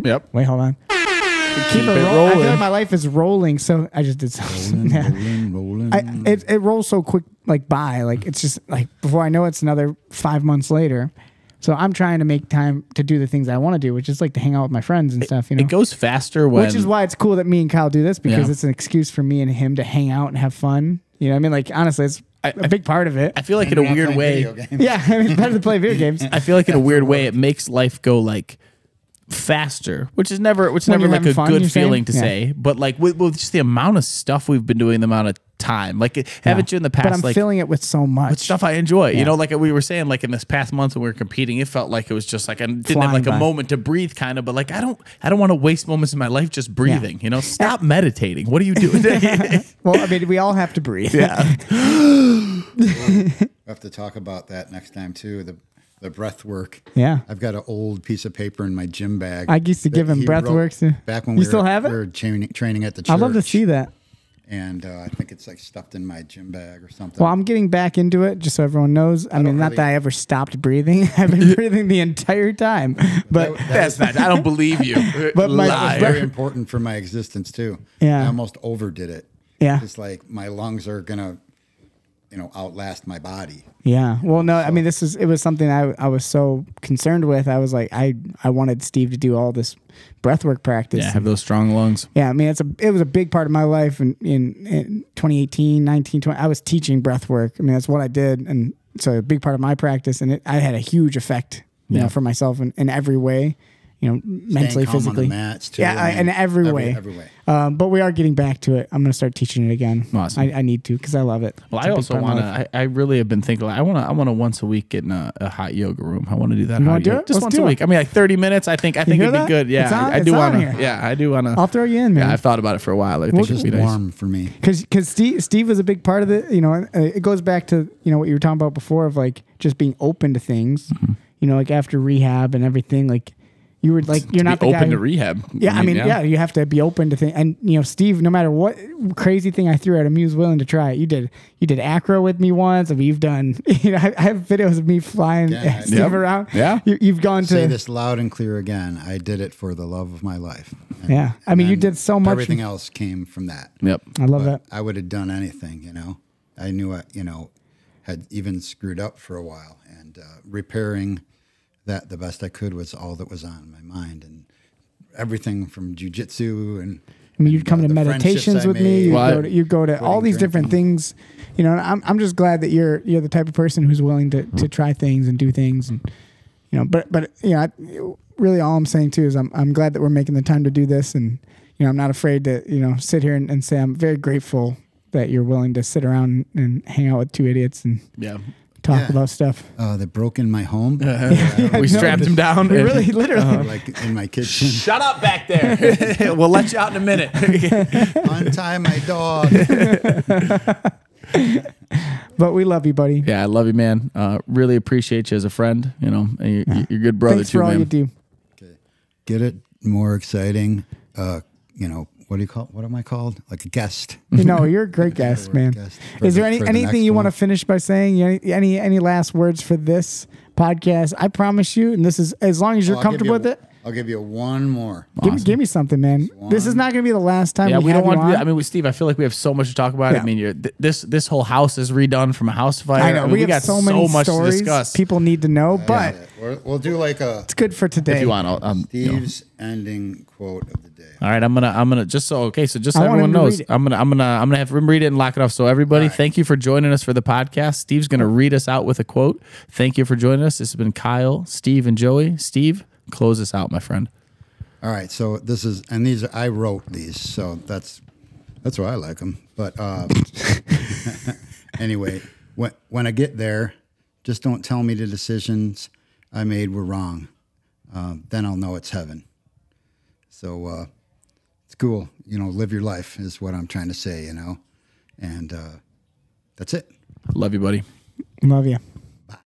Yep. Wait, hold on. Keep it I feel rolling. like my life is rolling. So I just did something. Rolling. It rolls so quick, like by. Like it's just like before I know it's another 5 months later. So I'm trying to make time to do the things I want to do, which is like to hang out with my friends and stuff. It goes faster when. Which is why it's cool that me and Kyle do this, because Yeah. it's an excuse for me and him to hang out and have fun. You know what I mean? Like honestly, it's a big part of it. I feel like in a weird way. Yeah, I mean, it's better to play video games. I feel like in a weird way it makes life go like faster, which is never you're like having a fun, good you're saying? feeling to Yeah. say. But like with just the amount of stuff we've been doing, the amount of time, like haven't you in the past? But I'm like filling it with so much. with stuff I enjoy. Yeah. You know, like we were saying, like in this past month when we were competing, it felt like it was just like I didn't have Flying like by. a moment to breathe, kind of. But like I don't want to waste moments in my life just breathing. You know, stop meditating. What are you doing? Well, I mean, we all have to breathe. Yeah. We'll have to talk about that next time too. The breath work. Yeah. I've got an old piece of paper in my gym bag. I used to that give him he breath wrote works. back when You we still were, have it? we were training at the church. I'd love to see that. And I think it's like stuffed in my gym bag or something. Well, I'm getting back into it, just so everyone knows. I mean, not really- that I ever stopped breathing. I've been breathing the entire time. But That's not. I don't believe you. But my- Liar. very important for my existence too. Yeah. I almost overdid it. yeah, It's like my lungs are gonna outlast my body. Yeah. Well, no, I mean, it was something I was so concerned with. I was like, I wanted Steve to do all this breath work practice. Yeah, have those strong lungs. Yeah. I mean, it was a big part of my life in 2018, 19, 20. I was teaching breath work. I mean, that's what I did. And so a big part of my practice, and I had a huge effect, you know, for myself in every way. Mentally, Staying calm physically, on the mats too. yeah, in every way. Every way. But we are getting back to it. I'm going to start teaching it again. Awesome. I need to because I love it. Well, I also want to. I really have been thinking. I want to once a week get in a hot yoga room. I want to do that. You hot wanna do yoga. it? Just Let's once do a it. week. I mean, like 30 minutes. I think it'd hear be that? good. Yeah, It's on- I do it's on want here. to. Yeah, I do want to. I'll throw you in, man. Yeah, I've thought about it for a while. I think Just it'd be nice. warm for me. Because Steve was a big part of it. It goes back to what you were talking about before of like just being open to things. Like after rehab and everything, like. You were like, you're not the guy open to rehab. Yeah, I mean, you have to be open to things. And Steve, no matter what crazy thing I threw at him, he was willing to try it. You did acro with me once. I mean, you've done. I have videos of me flying Steve around. Yeah, you've gone to say this loud and clear again. I did it for the love of my life. And, I mean, you did so much. Everything else came from that. Yep, I love that. I would have done anything. I knew I had even screwed up for a while, and repairing that the best I could was all that was on my mind, and everything from jiu-jitsu and I mean, you'd come to meditations with me. You go to all these different things. I'm just glad that you're the type of person who's willing to try things and do things, and really all I'm saying too is I'm glad that we're making the time to do this, and I'm not afraid to sit here and say I'm very grateful that you're willing to sit around and hang out with two idiots and talk about stuff. They broke in my home. We strapped him down. We really, literally, like in my kitchen. Shut up back there. We'll let you out in a minute. Untie my dog. But we love you, buddy. Yeah, I love you, man. Really appreciate you as a friend. You're a good brother Thanks too, for all man. you do. Okay. Get it more exciting. What do you call? What am I called? Like a guest. You're a great guest, man. Is there anything you want to finish by saying? Any last words for this podcast? I promise you, and this is as long as you're comfortable with it. I'll give you one more. Awesome. Give me something, man. This is not going to be the last time. Yeah, we don't want to. I I mean, with Steve, I feel like we have so much to talk about. Yeah. I mean, this whole house is redone from a house fire. I know. mean, we got so many much stories to discuss. people need to know, but We'll do like it's good for today. If you want, Steve's ending quote of the day. All right, I'm gonna just so I want everyone him to knows, read it. I'm gonna have him read it and lock it off. So everybody, All right. thank you for joining us for the podcast. Steve's gonna read us out with a quote. Thank you for joining us. This has been Kyle, Steve, and Joey. Steve, close us out, my friend. All right, so I wrote these, so that's why I like them. But anyway, when I get there, just don't tell me the decisions I made were wrong. Then I'll know it's heaven. So it's cool, live your life is what I'm trying to say, and that's it. Love you, buddy. Love you.